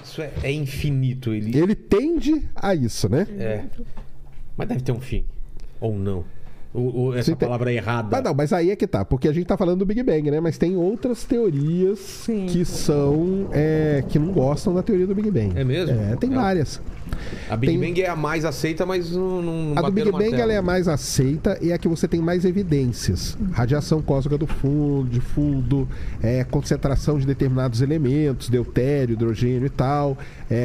universo é infinito. Ele tende a isso, né? É. Mas deve ter um fim. Ou não. Ou essa palavra é errada. Mas aí é que tá, porque a gente tá falando do Big Bang, né? Mas tem outras teorias que são... que não gostam da teoria do Big Bang. É mesmo? Tem várias. A Big Bang é a mais aceita, mas não a do Big Bang ela é a mais aceita e é a que você tem mais evidências. Radiação cósmica de fundo, concentração de determinados elementos, deutério, hidrogênio e tal,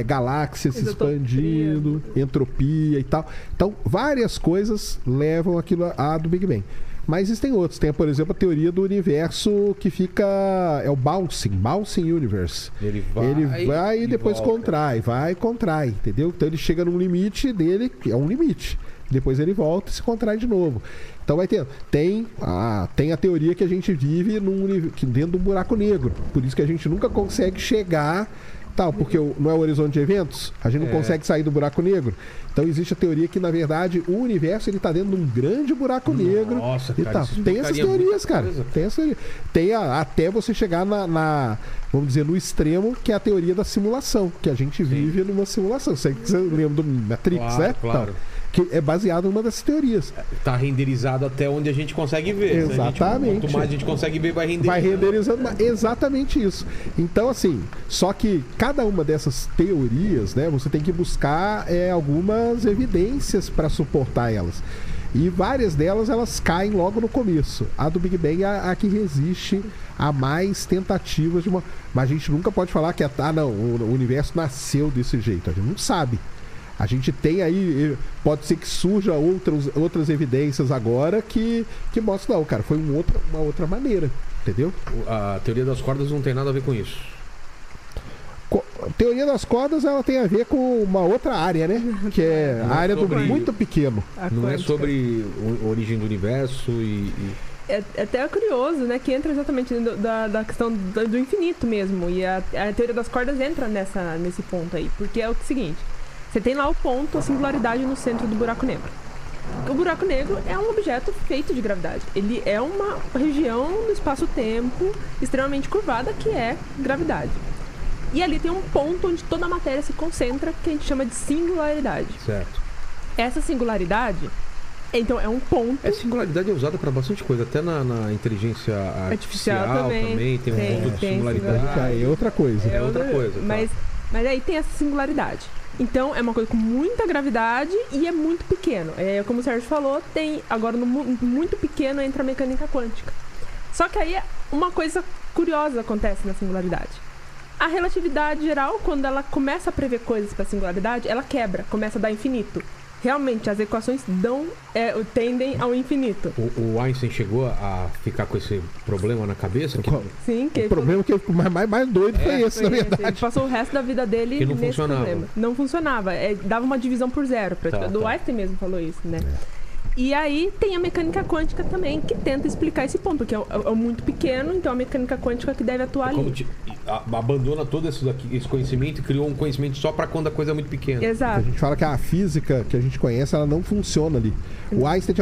galáxias se expandindo, entropia e tal. Então, várias coisas levam aquilo a do Big Bang. Mas existem outros. Tem, por exemplo, a teoria do universo que fica... É o Bouncing Universe. Ele vai e depois contrai. Vai e contrai, entendeu? Então ele chega num limite dele, que é um limite. Depois ele volta e se contrai de novo. Então vai ter... Tem a teoria que a gente vive dentro de um buraco negro. Por isso que a gente nunca consegue chegar... porque não é o horizonte de eventos, a gente não consegue sair do buraco negro. Então existe a teoria que, na verdade, o universo ele tá dentro de um grande buraco negro. Nossa, cara, tem essas teorias, cara. Tem essa teoria. Até você chegar vamos dizer, no extremo, que é a teoria da simulação, que a gente vive numa simulação. Você lembra do Matrix, né? Claro. Que é baseado numa dessas teorias. Tá renderizado até onde a gente consegue ver. Exatamente. Quanto mais a gente consegue ver, vai renderizando. Vai renderizando, exatamente isso. Então, assim, só que cada uma dessas teorias, né, você tem que buscar algumas evidências para suportar elas. E várias delas, elas caem logo no começo. A do Big Bang é a que resiste a mais tentativas de uma... Mas a gente nunca pode falar que o universo nasceu desse jeito. A gente não sabe. A gente tem aí, pode ser que surja outras evidências agora que mostram, cara, foi uma outra maneira, entendeu? A teoria das cordas não tem nada a ver com isso. A teoria das cordas, ela tem a ver com uma outra área, né? Que é a área do muito pequeno. Não é sobre a origem do universo É até curioso, né? Que entra exatamente da questão do infinito mesmo. E a teoria das cordas entra nesse ponto aí. Porque é o seguinte... Você tem lá o ponto, a singularidade no centro do buraco negro. O buraco negro é um objeto feito de gravidade. Ele é uma região do espaço-tempo extremamente curvada, que é gravidade. E ali tem um ponto onde toda a matéria se concentra, que a gente chama de singularidade. Certo. Essa singularidade, então, é um ponto... Essa singularidade é usada para bastante coisa. Até na inteligência artificial também tem um ponto de singularidade. É outra coisa. É outra coisa. Mas aí tem essa singularidade. Então, é uma coisa com muita gravidade e é muito pequeno. Como o Sérgio falou, tem agora no muito pequeno entra a mecânica quântica. Só que aí uma coisa curiosa acontece na singularidade. A relatividade geral, quando ela começa a prever coisas para a singularidade, ela quebra, começa a dar infinito. Realmente, as equações tendem ao infinito. O Einstein chegou a ficar com esse problema na cabeça? Sim. O problema que mais doido foi esse, na verdade. Ele passou o resto da vida dele nesse problema. Não funcionava. Dava uma divisão por zero. Do Einstein mesmo falou isso, né? E aí tem a mecânica quântica também, que tenta explicar esse ponto, porque é muito pequeno, então a mecânica quântica que deve atuar ali. Abandona todo esse conhecimento e criou um conhecimento só para quando a coisa é muito pequena. Exato. A gente fala que a física que a gente conhece, ela não funciona ali. O Einstein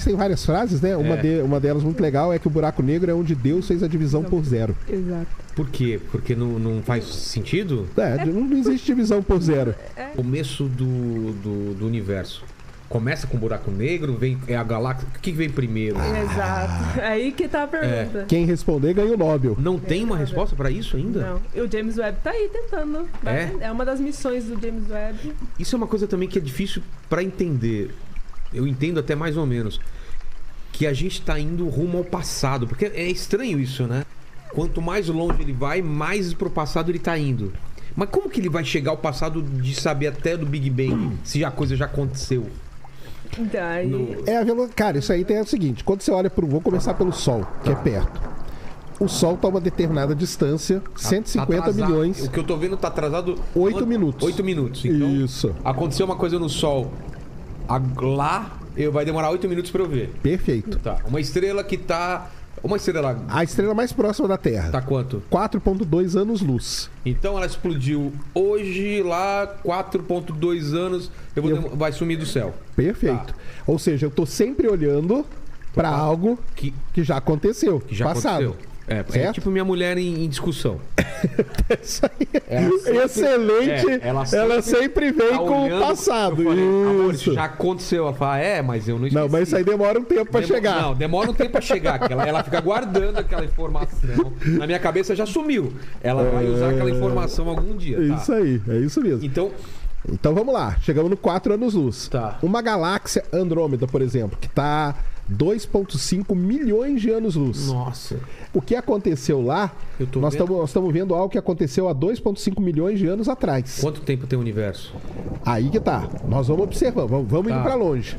tem várias frases, né? Uma delas muito legal é que o buraco negro é onde Deus fez a divisão por zero. Exato. Por quê? Porque não faz sentido? Não existe divisão por zero. Começo do universo. Começa com um buraco negro, vem a galáxia. O que vem primeiro? Exato. Aí que tá a pergunta. Quem responder ganha o Nobel. Não tem uma resposta para isso ainda? Não. E o James Webb tá aí tentando. É uma das missões do James Webb. Isso é uma coisa também que é difícil para entender. Eu entendo até mais ou menos. Que a gente tá indo rumo ao passado. Porque é estranho isso, né? Quanto mais longe ele vai, mais pro passado ele tá indo. Mas como que ele vai chegar ao passado de saber até do Big Bang, se a coisa já aconteceu? Cara, isso aí tem o seguinte, quando você olha vou começar pelo Sol, que é perto. O Sol está a uma determinada distância, 150 milhões. O que eu tô vendo tá atrasado 8 minutos. 8 minutos. Então, isso. Aconteceu uma coisa no Sol lá, vai demorar 8 minutos para eu ver. Perfeito. Tá. Uma estrela que tá... A estrela mais próxima da Terra. Tá quanto? 4,2 anos-luz. Então ela explodiu hoje lá, 4,2 anos, vai sumir do céu. Perfeito. Tá. Ou seja, eu tô sempre olhando para algo que já aconteceu. Que já passado. Aconteceu. É certo? tipo minha mulher em discussão. Isso aí. Ela sempre- Excelente. Ela sempre vem tá com o olhando, passado. eu falei, amor, Isso. isso já aconteceu. Ela fala, mas eu não esqueci. Não, mas isso aí demora um tempo pra chegar. Não, demora um tempo pra chegar. Que ela fica guardando aquela informação. Na minha cabeça já sumiu. Ela vai usar aquela informação algum dia. Tá? Isso aí, é isso mesmo. Então, vamos lá, chegamos no 4 anos-luz. Tá. Uma galáxia Andrômeda, por exemplo, que tá 2,5 milhões de anos-luz. nossa. O que aconteceu lá, Eu tô nós vendo. estamos vendo algo que aconteceu há 2,5 milhões de anos atrás. Quanto tempo tem o universo? Aí que tá. Nós vamos observar, vamos Tá. indo pra longe.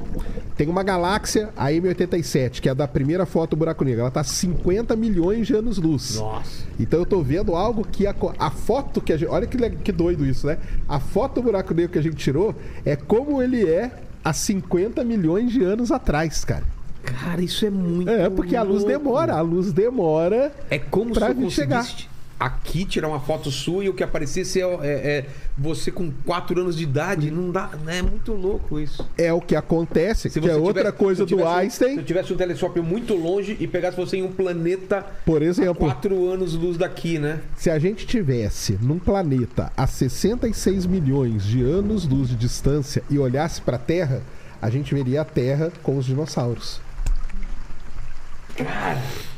Tem uma galáxia, a M87, que é da primeira foto do buraco negro. Ela tá 50 milhões de anos-luz. Nossa. Então eu tô vendo algo que a foto que a gente... Olha que doido isso, né? A foto do buraco negro que a gente tirou é como ele é há 50 milhões de anos atrás, cara. Cara, isso é muito Porque a luz louco. demora. A luz demora É como pra se eu vir chegar. conseguisse aqui tirar uma foto sua e o que aparecesse é você com 4 anos de idade. Não dá, né? É muito louco isso. É o que acontece, Se que é você outra tivesse- coisa se eu do tivesse- Se Einstein, eu tivesse um telescópio muito longe e pegasse você em um planeta por exemplo. 4 anos luz daqui, né? Se a gente tivesse num planeta a 66 milhões de anos-luz de distância e olhasse para a Terra, a gente veria a Terra com os dinossauros.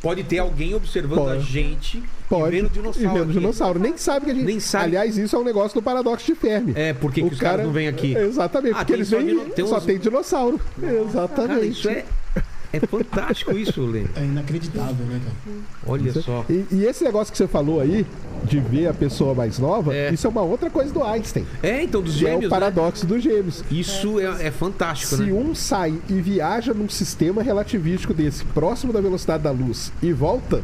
Pode ter alguém observando Pode. a gente Pode. e vendo dinossauro. E vendo aqui. dinossauro. Nem sabe que a gente... Nem sabe. Aliás, isso é um negócio do paradoxo de Fermi. É, por que que os caras não vêm aqui? Exatamente, Ah, porque tem eles só vêm... tem Só uns- tem dinossauro. Exatamente. Cara, isso é fantástico isso, Lê. É inacreditável, né, cara? Olha só. E esse negócio que você falou aí, de ver a pessoa mais nova, É. isso é uma outra coisa do Einstein. Então, dos Que é gêmeos, o paradoxo dos gêmeos. né? Isso é fantástico, Se né? um sai e viaja num sistema relativístico desse, próximo da velocidade da luz, e volta,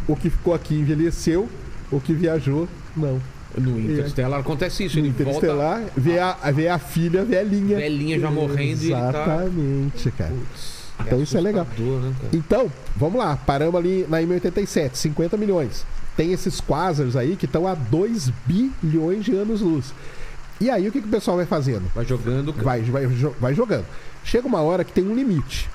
o que ficou aqui envelheceu, o que viajou, não. No Interstellar acontece isso. No Ele volta Interestelar, vê a filha velhinha. velhinha já morrendo e ele tá... Exatamente, cara. Putz, Então isso é legal. assustador, né, cara? Então, vamos lá, paramos ali na M87, 50 milhões. Tem esses quasars aí que estão a 2 bilhões de anos-luz. E aí o que o pessoal vai fazendo? Vai jogando... Vai jogando. Chega uma hora que tem um limite.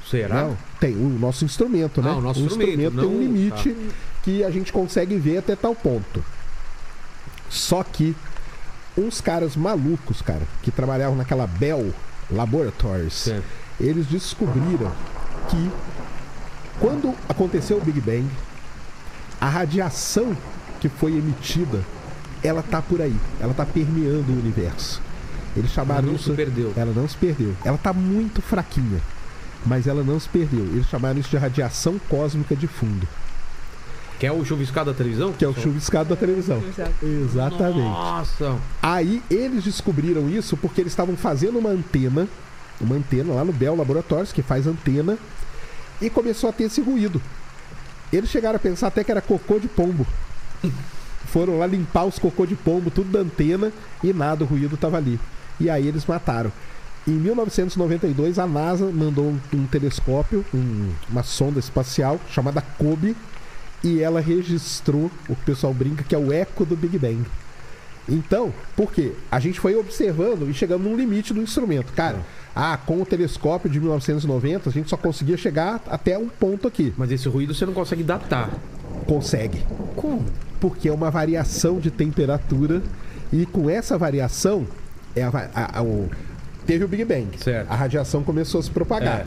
Será? Não, tem o nosso instrumento, né? Ah, o nosso instrumento, tem um não- limite que a gente consegue ver até tal ponto. Só que uns caras malucos, cara, que trabalhavam naquela Bell Laboratories, Certo. eles descobriram que quando aconteceu o Big Bang, a radiação que foi emitida, ela tá por aí, ela tá permeando o universo. Eles chamaram Ela não isso... se perdeu. Ela não se perdeu. Ela tá muito fraquinha, mas ela não se perdeu. Eles chamaram isso de radiação cósmica de fundo, Que é o chuviscado da televisão? que é o chuviscado da televisão. Exato. Exatamente. Nossa. Aí eles descobriram isso porque eles estavam fazendo uma antena lá no Bell Laboratories, que faz antena, e começou a ter esse ruído. Eles chegaram a pensar até que era cocô de pombo. Foram lá limpar os cocô de pombo, tudo da antena, e nada, o ruído estava ali. E aí eles mataram. Em 1992, a NASA mandou um telescópio, uma sonda espacial chamada COBE, e ela registrou o que o pessoal brinca que é o eco do Big Bang. Então, por quê? A gente foi observando e chegamos num limite do instrumento. Cara, com o telescópio de 1990, a gente só conseguia chegar até um ponto aqui. Mas esse ruído você não consegue datar. Consegue. Como? Porque é uma variação de temperatura e com essa variação teve o Big Bang. Certo. A radiação começou a se propagar. É.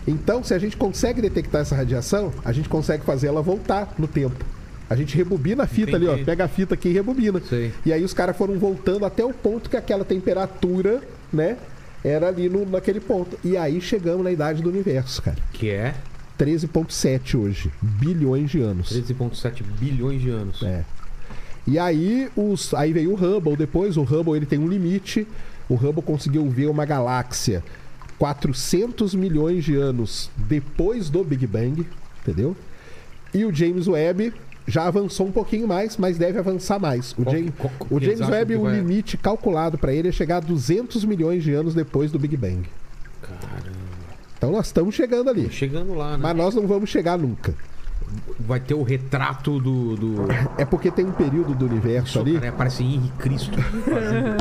Então, se a gente consegue detectar essa radiação, a gente consegue fazer ela voltar no tempo. A gente rebobina a fita ali, ó. Entendi. Pega a fita aqui e rebobina. Sei. E aí os caras foram voltando até o ponto que aquela temperatura, né, era ali naquele ponto. E aí chegamos na idade do universo, cara. Que é 13,7 hoje. Bilhões de anos. 13,7 bilhões de anos. É. E aí, aí veio o Hubble depois. O Hubble ele tem um limite. O Hubble conseguiu ver uma galáxia 400 milhões de anos depois do Big Bang, entendeu? E o James Webb já avançou um pouquinho mais, mas deve avançar mais. O James acham Webb, que o vai- limite calculado para ele é chegar a 200 milhões de anos depois do Big Bang. Caramba. Então nós estamos chegando ali. Chegando lá, né? Mas nós não vamos chegar nunca. vai ter o retrato do... É porque tem um período do universo ali... Cara, parece Henrique Cristo fazendo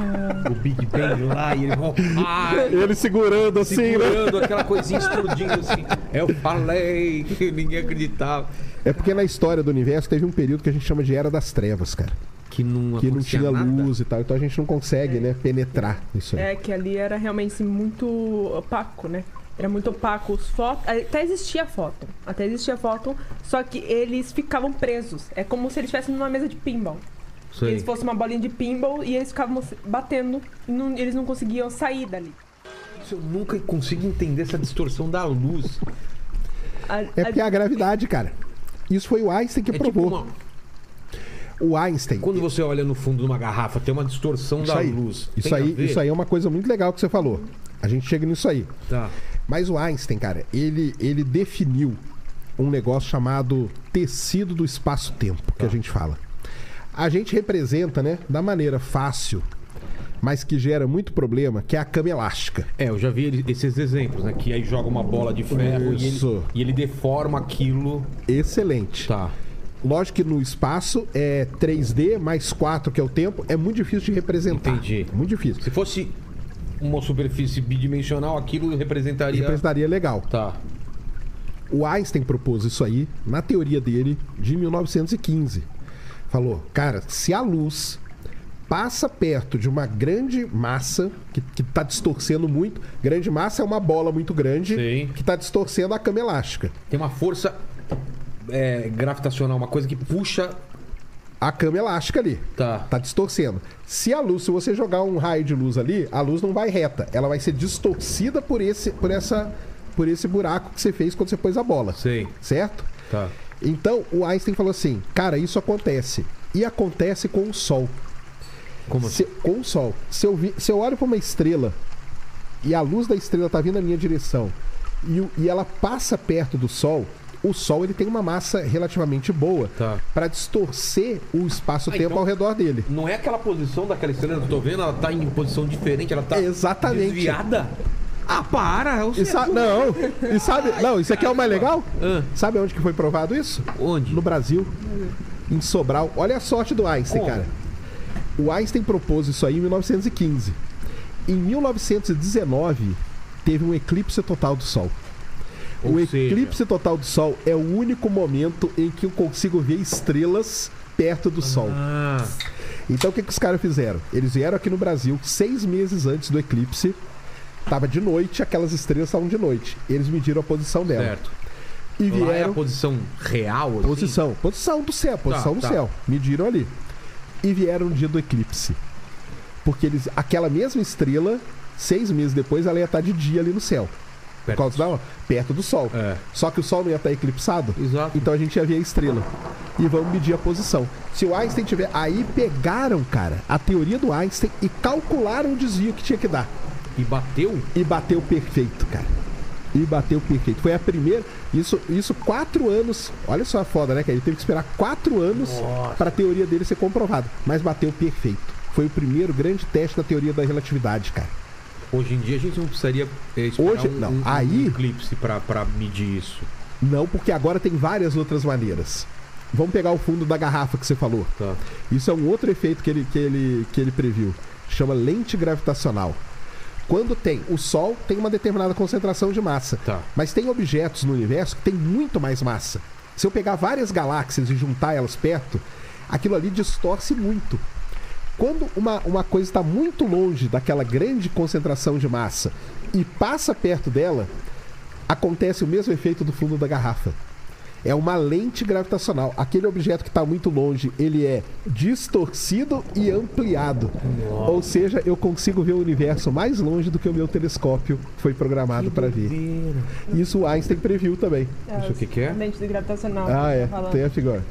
o Big Bang lá e ele... ele segurando assim, segurando aquela coisinha explodindo assim. Eu falei que ninguém acreditava. É porque na história do universo teve um período que a gente chama de Era das Trevas, cara. Que não tinha nada. luz e tal. Então a gente não consegue, né, penetrar nisso aí. É, que ali era realmente assim, muito opaco, né? Era muito opaco. Os fótons... Até existia fóton, só que eles ficavam presos. É como se eles estivessem numa mesa de pinball. Sei. Eles fossem uma bolinha de pinball e eles ficavam batendo e eles não conseguiam sair dali. Eu nunca consigo entender essa distorção da luz. É porque é a gravidade, cara. Isso foi o Einstein que provou. O Einstein... Quando você olha no fundo de uma garrafa, tem uma distorção da luz. Isso aí é uma coisa muito legal que você falou. A gente chega nisso aí. Tá. Mas o Einstein, cara, ele definiu um negócio chamado tecido do espaço-tempo, que a gente fala. A gente representa, né, da maneira fácil, mas que gera muito problema, que é a cama elástica. Eu já vi esses exemplos, né? Que aí joga uma bola de ferro e ele deforma aquilo. Excelente. Tá. Lógico que no espaço é 3D mais 4, que é o tempo, é muito difícil de representar. Entendi. Muito difícil. Se fosse uma superfície bidimensional, aquilo representaria legal. Tá. O Einstein propôs isso aí na teoria dele de 1915. Falou, cara, se a luz passa perto de uma grande massa que está distorcendo muito, grande massa é uma bola muito grande. Sim. Que está distorcendo a cama elástica. Tem uma força gravitacional, uma coisa que puxa a cama elástica ali. Tá distorcendo. Se você jogar um raio de luz ali, a luz não vai reta. Ela vai ser distorcida por esse buraco que você fez quando você pôs a bola. Sei. Certo? Tá. Então, o Einstein falou assim, cara, isso acontece. E acontece com o Sol. Como assim? Com o Sol. Se eu olho para uma estrela e a luz da estrela tá vindo na minha direção e ela passa perto do Sol, o Sol ele tem uma massa relativamente boa para distorcer o espaço-tempo então, ao redor dele. Não é aquela posição daquela estrela que eu tô vendo, ela tá em posição diferente, ela tá desviada? Ah, para! Isso aqui é o mais legal? Sabe onde que foi provado isso? Onde? No Brasil, em Sobral. Olha a sorte do Einstein, cara. O Einstein propôs isso aí em 1915. Em 1919, teve um eclipse total do Sol. Eclipse total do Sol é o único momento em que eu consigo ver estrelas perto do Sol. Então o que os caras fizeram? Eles vieram aqui no Brasil 6 meses antes do eclipse. Tava de noite, aquelas estrelas estavam de noite. Eles mediram a posição dela. Certo. E vieram... Lá é a posição real? Assim? Posição do céu, do céu. Mediram ali. E vieram no dia do eclipse. Porque aquela mesma estrela, 6 meses depois, ela ia estar de dia ali no céu. Perto do Sol. Só que o Sol não ia estar eclipsado. Exato. Então a gente ia ver a estrela. E vamos medir a posição. Se o Einstein tiver... Aí pegaram, cara, a teoria do Einstein e calcularam o desvio que tinha que dar. E bateu? E bateu perfeito, cara. Foi a primeira... Isso 4 anos... Olha só a foda, né, cara? Ele teve que esperar 4 anos para a teoria dele ser comprovada. Mas bateu perfeito. Foi o primeiro grande teste da teoria da relatividade, cara. Hoje em dia a gente não precisaria esperar um eclipse para medir isso. Não, porque agora tem várias outras maneiras. Vamos pegar o fundo da garrafa que você falou. Tá. Isso é um outro efeito que ele previu. Chama lente gravitacional. Quando o Sol tem uma determinada concentração de massa. Mas tem objetos no universo que tem muito mais massa. Se eu pegar várias galáxias e juntar elas perto, aquilo ali distorce muito. Quando uma coisa está muito longe daquela grande concentração de massa e passa perto dela, acontece o mesmo efeito do fundo da garrafa. É uma lente gravitacional. Aquele objeto que está muito longe, ele é distorcido e ampliado. Nossa. Ou seja, eu consigo ver o universo mais longe do que o meu telescópio foi programado para ver. Isso o Einstein previu também. Isso o que é? Lente gravitacional. Tem a figura.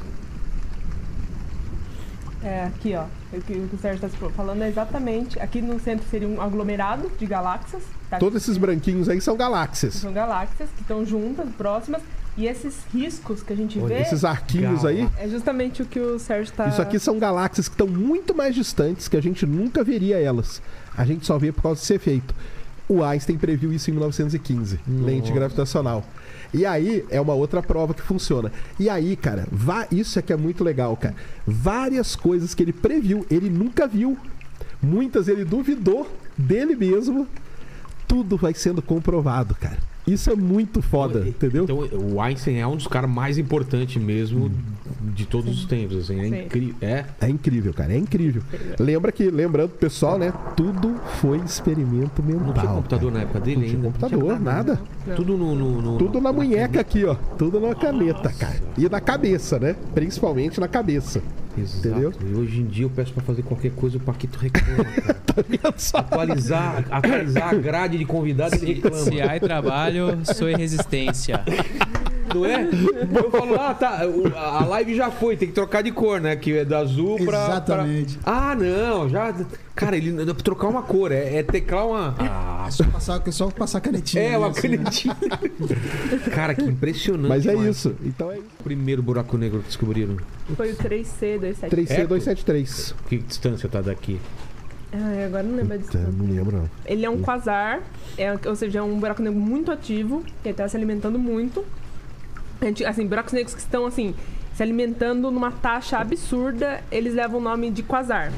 Aqui, ó. O que o Sérgio está falando é exatamente... Aqui no centro seria um aglomerado de galáxias. Tá? Todos esses branquinhos aí são galáxias. São galáxias que estão juntas, próximas. E esses riscos que a gente vê... Esses arquinhos aí... É justamente o que o Sérgio está... Isso aqui são galáxias que estão muito mais distantes, que a gente nunca veria elas. A gente só vê por causa desse efeito. O Einstein previu isso em 1915, lente gravitacional. E aí, é uma outra prova que funciona. E aí, cara, isso é que é muito legal, cara. Várias coisas que ele previu, ele nunca viu. Muitas ele duvidou dele mesmo. Tudo vai sendo comprovado, cara. Isso é muito foda, entendeu? Então, o Einstein é um dos caras mais importantes mesmo de todos os tempos, assim. É incrível. É incrível, cara. É incrível. Lembrando, pessoal, né? Tudo foi experimento mental. Não tinha computador na época dele ainda? Não tinha computador, nada. Tudo Tudo na munheca aqui, ó. Tudo na caneta, cara. E na cabeça, né? Principalmente na cabeça. Exato. Entendeu? E hoje em dia eu peço pra fazer qualquer coisa, o Paquito reclama, cara. Tá vendo só? Atualizar a grade de convidados, ele reclama. Se há trabalho, sou em resistência. Não é? Eu falo, tá, a live já foi, tem que trocar de cor, né? Que é do azul pra... Exatamente. Não, já... Cara, ele trocar uma cor, é teclar uma... É só passar canetinha. Uma assim, canetinha. Cara, que impressionante. Mas é demais. isso. Então é isso. O primeiro buraco negro que descobriram. Foi o 3C273. 3C273. Que distância tá daqui? Agora não lembro a distância. Não lembro, não. Ele é um quasar, ou seja, é um buraco negro muito ativo, que está se alimentando muito. Assim, buracos negros que estão, assim, se alimentando numa taxa absurda, eles levam o nome de quasar.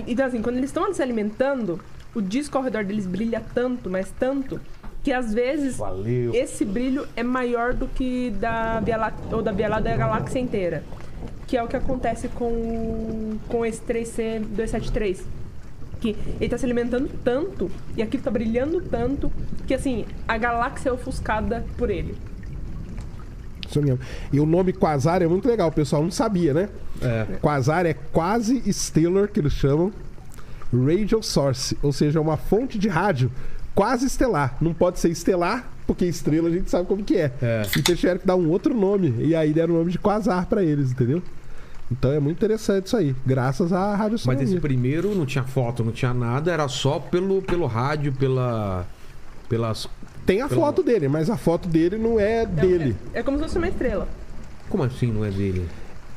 Então, assim, quando eles estão se alimentando, o disco ao redor deles brilha tanto, mas tanto, que às vezes esse brilho é maior do que da Via Láctea da galáxia inteira. Que é o que acontece com esse 3C273. Que ele está se alimentando tanto, e aquilo está brilhando tanto, que assim, a galáxia é ofuscada por ele. Isso mesmo. E o nome Quasar é muito legal, o pessoal não sabia, né? Quasar é quase stellar, que eles chamam, radio source, ou seja, uma fonte de rádio quase estelar. Não pode ser estelar, porque estrela a gente sabe como que é. Então tiveram que dar um outro nome, e aí deram o nome de Quasar pra eles, entendeu? Então é muito interessante isso aí, graças à radioastronomia. Mas esse primeiro não tinha foto, não tinha nada, era só pelo rádio, pelas... Tem a foto dele, mas a foto dele não é dele. É como se fosse uma estrela. Como assim não é dele?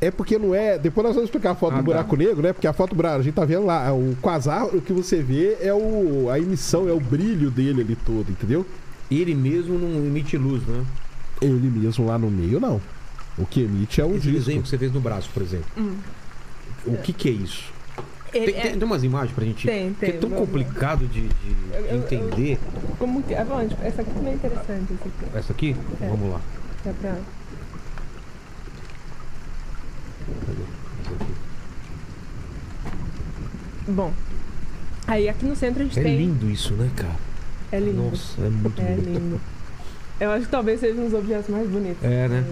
É porque não é... Depois nós vamos explicar a foto do buraco negro, né? Porque a foto do buraco, a gente tá vendo lá, o quasar, o que você vê é a emissão, é o brilho dele ali todo, entendeu? Ele mesmo não emite luz, né? Ele mesmo lá no meio, não. O que emite é o Esse disco. desenho que você fez no braço, por exemplo. O que é isso? Tem umas imagens pra gente... Tem. Que é tão complicado de entender. Como que... essa aqui também é interessante. Essa aqui? Vamos lá. Dá pra... Bom, aí aqui no centro a gente tem... É lindo isso, né, cara? É lindo. Nossa, é muito lindo. Eu acho que talvez seja um dos objetos mais bonitos. Né?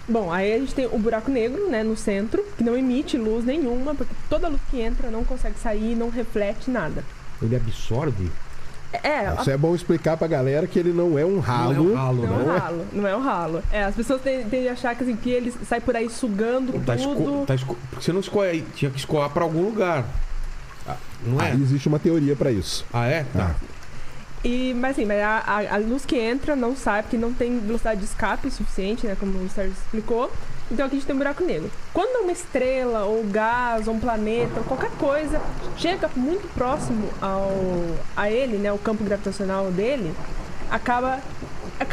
Bom, aí a gente tem o buraco negro, né, no centro, que não emite luz nenhuma, porque toda luz que entra não consegue sair, não reflete nada. Ele absorve? Isso é bom explicar pra galera que ele não é um ralo. Não é um ralo, não é um ralo. As pessoas tendem a achar que, assim, que ele sai por aí sugando tudo. Porque você não escoa, tinha que escoar pra algum lugar. Não é? Existe uma teoria pra isso. Tá. Mas assim, a luz que entra não sai, porque não tem velocidade de escape suficiente, né? Como o Sérgio explicou. Então aqui a gente tem um buraco negro. Quando uma estrela, ou gás, ou um planeta, ou qualquer coisa chega muito próximo a ele, né? O campo gravitacional dele,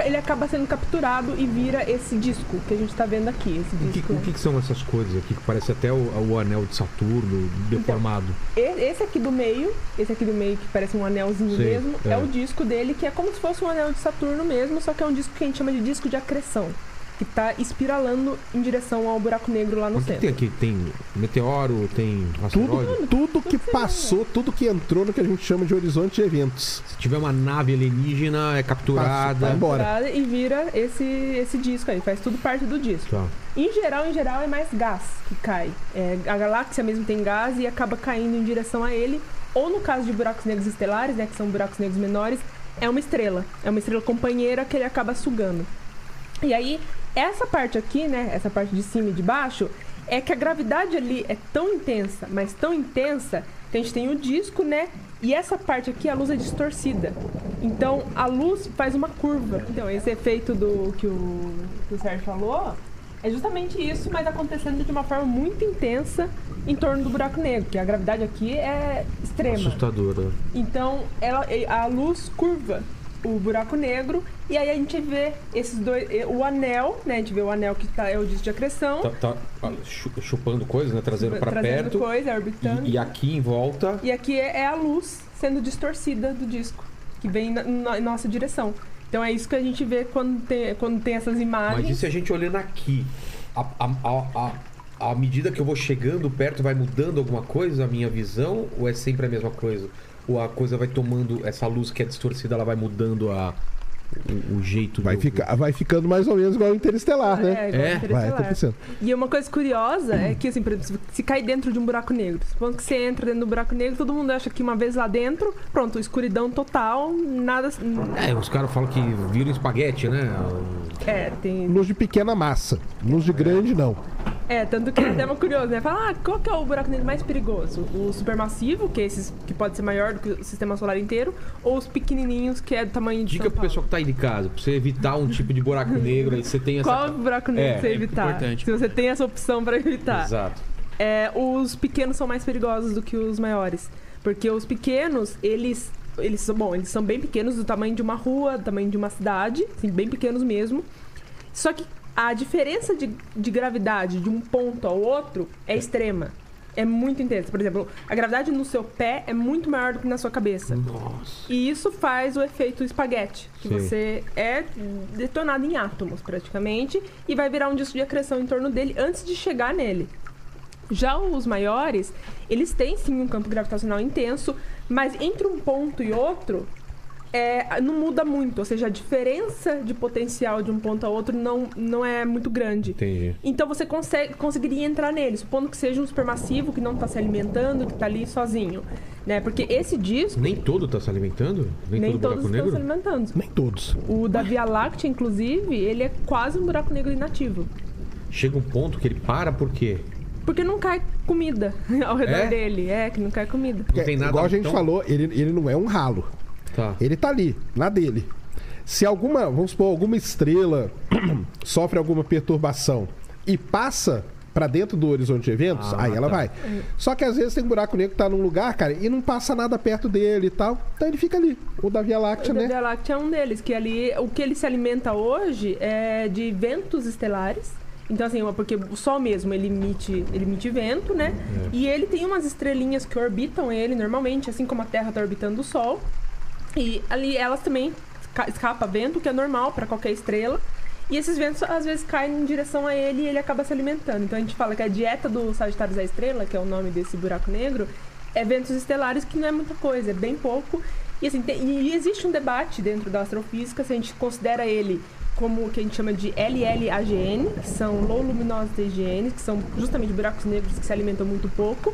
ele acaba sendo capturado e vira esse disco que a gente está vendo aqui. O que são essas coisas aqui? Que parece até o anel de Saturno deformado. Então, esse aqui do meio, que parece um anelzinho mesmo, é o disco dele, que é como se fosse um anel de Saturno mesmo, só que é um disco que a gente chama de disco de acreção, que está espiralando em direção ao buraco negro lá no centro. Tem aqui? Tem meteoro, tem asteroide? Tudo que passou, tudo que entrou no que a gente chama de horizonte de eventos. Se tiver uma nave alienígena, é capturada. Vai embora. E vira esse disco aí, faz tudo parte do disco. Tá. Em geral, é mais gás que cai. A galáxia mesmo tem gás e acaba caindo em direção a ele. Ou no caso de buracos negros estelares, né, que são buracos negros menores, é uma estrela. É uma estrela companheira que ele acaba sugando. E aí, essa parte aqui, né, essa parte de cima e de baixo, é que a gravidade ali é tão intensa, mas tão intensa, que a gente tem o disco, né, e essa parte aqui, a luz é distorcida. Então, a luz faz uma curva. Então, esse efeito que o Sérgio falou, É justamente isso, mas acontecendo de uma forma muito intensa em torno do buraco negro, que a gravidade aqui é extrema. Assustadora. Então, a luz curva o buraco negro, e aí a gente vê esses dois, o anel, né? A gente vê o anel que é o disco de acreção. Tá chupando coisa, né? Trazendo pra perto. Coisa, orbitando. E aqui em volta... E aqui é a luz sendo distorcida do disco, que vem na nossa direção. Então é isso que a gente vê quando tem essas imagens. Mas e se a gente olhando aqui, à medida que eu vou chegando perto, vai mudando alguma coisa a minha visão? Ou é sempre a mesma coisa? Ou a coisa vai tomando, essa luz que é distorcida, ela vai mudando o jeito vai ficando mais ou menos igual o Interestelar, né? Igual Interestelar. Vai acontecendo. E uma coisa curiosa é que, assim, por exemplo, se cair dentro de um buraco negro, supondo que você entra dentro do buraco negro, todo mundo acha que uma vez lá dentro, pronto, escuridão total, nada... os caras falam que viram espaguete, né? Tem... Luz de pequena massa, luz de grande não. Tanto que é até uma curiosa, né? Fala, qual que é o buraco negro mais perigoso? O supermassivo, que é esses que pode ser maior do que o sistema solar inteiro, ou os pequenininhos, que é do tamanho de Dica pro pessoal que tá aí de casa, pra você evitar um tipo de buraco negro, aí você tem essa... Qual buraco negro pra você evitar? Importante. Se você tem essa opção pra evitar. Exato. Os pequenos são mais perigosos do que os maiores. Porque os pequenos, eles são bem pequenos, do tamanho de uma rua, do tamanho de uma cidade, assim, bem pequenos mesmo. Só que a diferença de gravidade de um ponto ao outro é extrema. É muito intensa. Por exemplo, a gravidade no seu pé é muito maior do que na sua cabeça. Nossa. E isso faz o efeito espaguete, que você é detonado em átomos, praticamente, e vai virar um disco de acreção em torno dele antes de chegar nele. Já os maiores, eles têm sim um campo gravitacional intenso, mas entre um ponto e outro... não muda muito, ou seja, a diferença de potencial de um ponto a outro não é muito grande. Entendi. Então você conseguiria entrar nele, supondo que seja um supermassivo que não está se alimentando, que está ali sozinho, né? Porque esse disco... Nem todo está se alimentando? Nem todo todos buraco estão negro? se alimentando. Nem todos. O da Via Láctea, inclusive, ele é quase um buraco negro inativo. Chega um ponto que ele para, por quê? Porque não cai comida ao redor dele. Que não cai comida. Não tem nada, igual a gente então? falou, ele não é um ralo. Tá. Ele tá ali, na dele. Se vamos supor, alguma estrela sofre alguma perturbação e passa pra dentro do horizonte de eventos, aí ela vai. Só que às vezes tem um buraco negro que tá num lugar, cara, e não passa nada perto dele e tal. Então ele fica ali. O da Via Láctea, né? O da Via Láctea é um deles, que ali, o que ele se alimenta hoje é de ventos estelares. Então, assim, porque o Sol mesmo, ele emite vento, né? E ele tem umas estrelinhas que orbitam ele normalmente, assim como a Terra tá orbitando o Sol. E ali elas também escapam vento, que é normal para qualquer estrela. E esses ventos, às vezes, caem em direção a ele e ele acaba se alimentando. Então, a gente fala que a dieta do Sagitários da Estrela, que é o nome desse buraco negro, é ventos estelares, que não é muita coisa, é bem pouco. E, assim, e existe um debate dentro da astrofísica, se a gente considera ele como o que a gente chama de LLAGN, que são Low Luminosity AGN, que são justamente buracos negros que se alimentam muito pouco,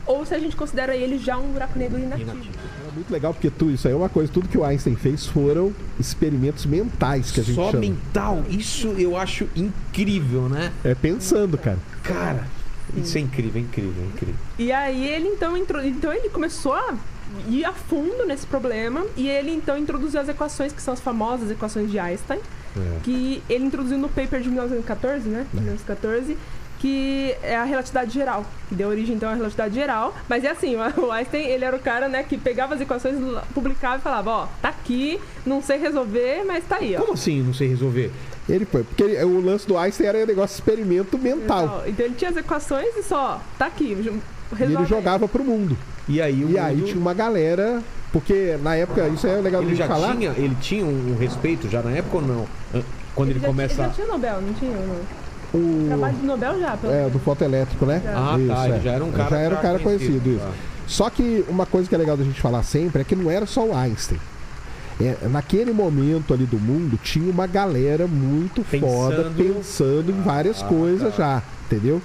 ou se a gente considera ele já um buraco negro inativo. É muito legal porque isso aí é uma coisa, tudo que o Einstein fez foram experimentos mentais que a gente Só chama. mental, isso eu acho incrível, né? É pensando, cara. Cara, isso é incrível, incrível, incrível. E aí ele então ele começou a ir a fundo nesse problema e ele então introduziu as equações, que são as famosas equações de Einstein, que ele introduziu no paper de 1914, né? 1914, que é a relatividade geral, que deu origem então à relatividade geral. Mas é assim, o Einstein, ele era o cara, né, que pegava as equações, publicava e falava, tá aqui, não sei resolver, mas tá aí, ó. Como assim não sei resolver? Porque o lance do Einstein era um negócio de experimento mental. Então ele tinha as equações e só, tá aqui, resolve. E ele jogava pro mundo. E aí tinha uma galera, porque na época, isso é legal de falar. Ele tinha um respeito já na época ou não? Quando ele começa... Ele já tinha Nobel, não tinha, não? O trabalho de Nobel já, pelo menos. Do fotoelétrico, né? Ele já era um cara... Já era um cara conhecido, isso. Tá. Só que uma coisa que é legal da gente falar sempre é que não era só o Einstein. Naquele momento ali do mundo, tinha uma galera muito foda pensando em várias coisas já, entendeu?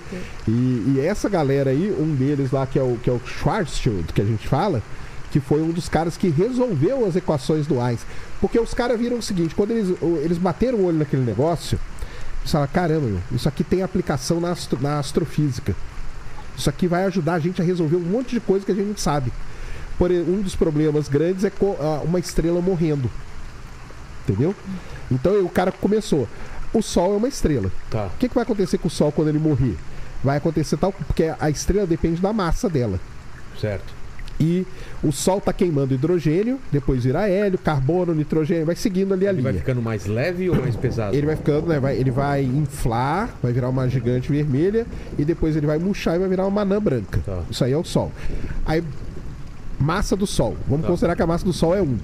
E essa galera aí, um deles lá, que é o Schwarzschild, que a gente fala, que foi um dos caras que resolveu as equações do Einstein. Porque os caras viram o seguinte, quando eles bateram o olho naquele negócio, eles falaram, caramba, isso aqui tem aplicação na astrofísica. Isso aqui vai ajudar a gente a resolver um monte de coisa que a gente não sabe. Um dos problemas grandes é uma estrela morrendo. Entendeu? Então o cara começou. o Sol é uma estrela. Tá. O que vai acontecer com o Sol quando ele morrer? Vai acontecer tal... Porque a estrela depende da massa dela. Certo. E o Sol tá queimando hidrogênio, depois vira hélio, carbono, nitrogênio, vai seguindo ali a Ele linha. vai ficando mais leve ou mais pesado? Ele vai ficando, né? Ele vai inflar, vai virar uma gigante vermelha e depois ele vai murchar e vai virar uma anã branca. Tá. Isso aí é o Sol. Aí, massa do Sol. Vamos considerar que a massa do Sol é 1.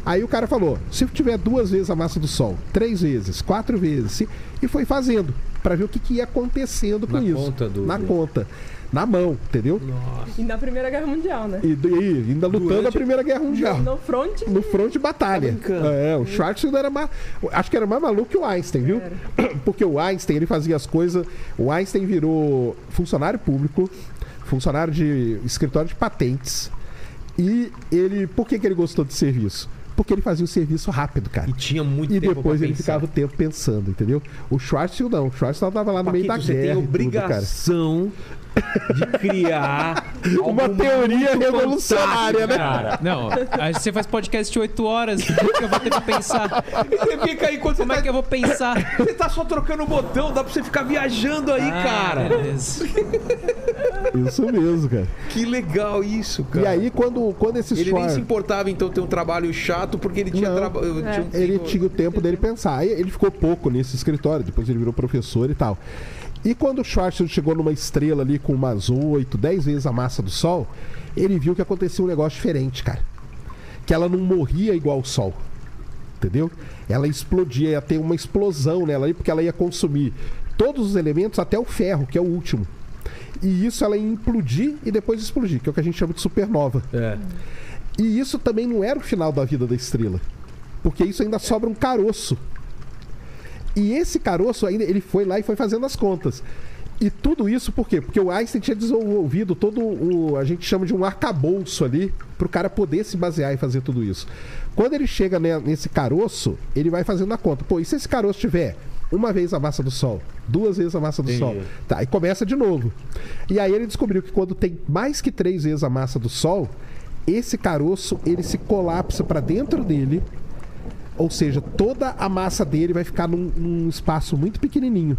Aí o cara falou, se tiver 2 vezes a massa do Sol, 3 vezes, 4 vezes, e foi fazendo, para ver o que ia acontecendo com isso. Na conta. Na mão, entendeu? Nossa. E na Primeira Guerra Mundial, né? E ainda lutando a Primeira Guerra Mundial. No front. No front de batalha. O Schwarzschild era acho que era mais maluco que o Einstein, viu? Porque o Einstein, ele fazia as coisas... O Einstein virou funcionário público, funcionário de escritório de patentes. E ele... Por que ele gostou de serviço? Porque ele fazia o serviço rápido, cara. E tinha muito tempo. E depois depois ele ficava o tempo pensando, entendeu? O Schwarzschild não. O Schwarzschild tava lá no meio da guerra. Você tem obrigação de criar uma teoria revolucionária, né? Cara, não, você faz podcast de 8 horas, eu vou ter que pensar. Você fica aí quando Como é que eu vou pensar? Você tá só trocando o botão, dá pra você ficar viajando aí, cara. Beleza. Isso mesmo, cara. Que legal isso, cara. E aí, quando esse Ele nem se importava, então, ter um trabalho chato, porque ele tinha trabalho. Ele tinha o tempo dele pensar. Aí ele ficou pouco nesse escritório, depois ele virou professor e tal. E quando o Schwarzschild chegou numa estrela ali com umas 8, 10 vezes a massa do Sol, ele viu que acontecia um negócio diferente, cara. Que ela não morria igual o Sol. Entendeu? Ela explodia, ia ter uma explosão nela ali, porque ela ia consumir todos os elementos, até o ferro, que é o último. E isso ela ia implodir e depois explodir, que é o que a gente chama de supernova. E isso também não era o final da vida da estrela. Porque isso ainda sobra um caroço. E esse caroço ainda, ele foi lá e foi fazendo as contas. E tudo isso por quê? Porque o Einstein tinha desenvolvido todo a gente chama de um arcabouço ali, para o cara poder se basear e fazer tudo isso. Quando ele chega nesse caroço, ele vai fazendo a conta. Pô, e se esse caroço tiver 1 vez a massa do Sol, 2 vezes a massa do Sol? Tá, e começa de novo. E aí ele descobriu que quando tem mais que 3 vezes a massa do Sol, esse caroço, ele se colapsa para dentro dele. Ou seja, toda a massa dele vai ficar num espaço muito pequenininho.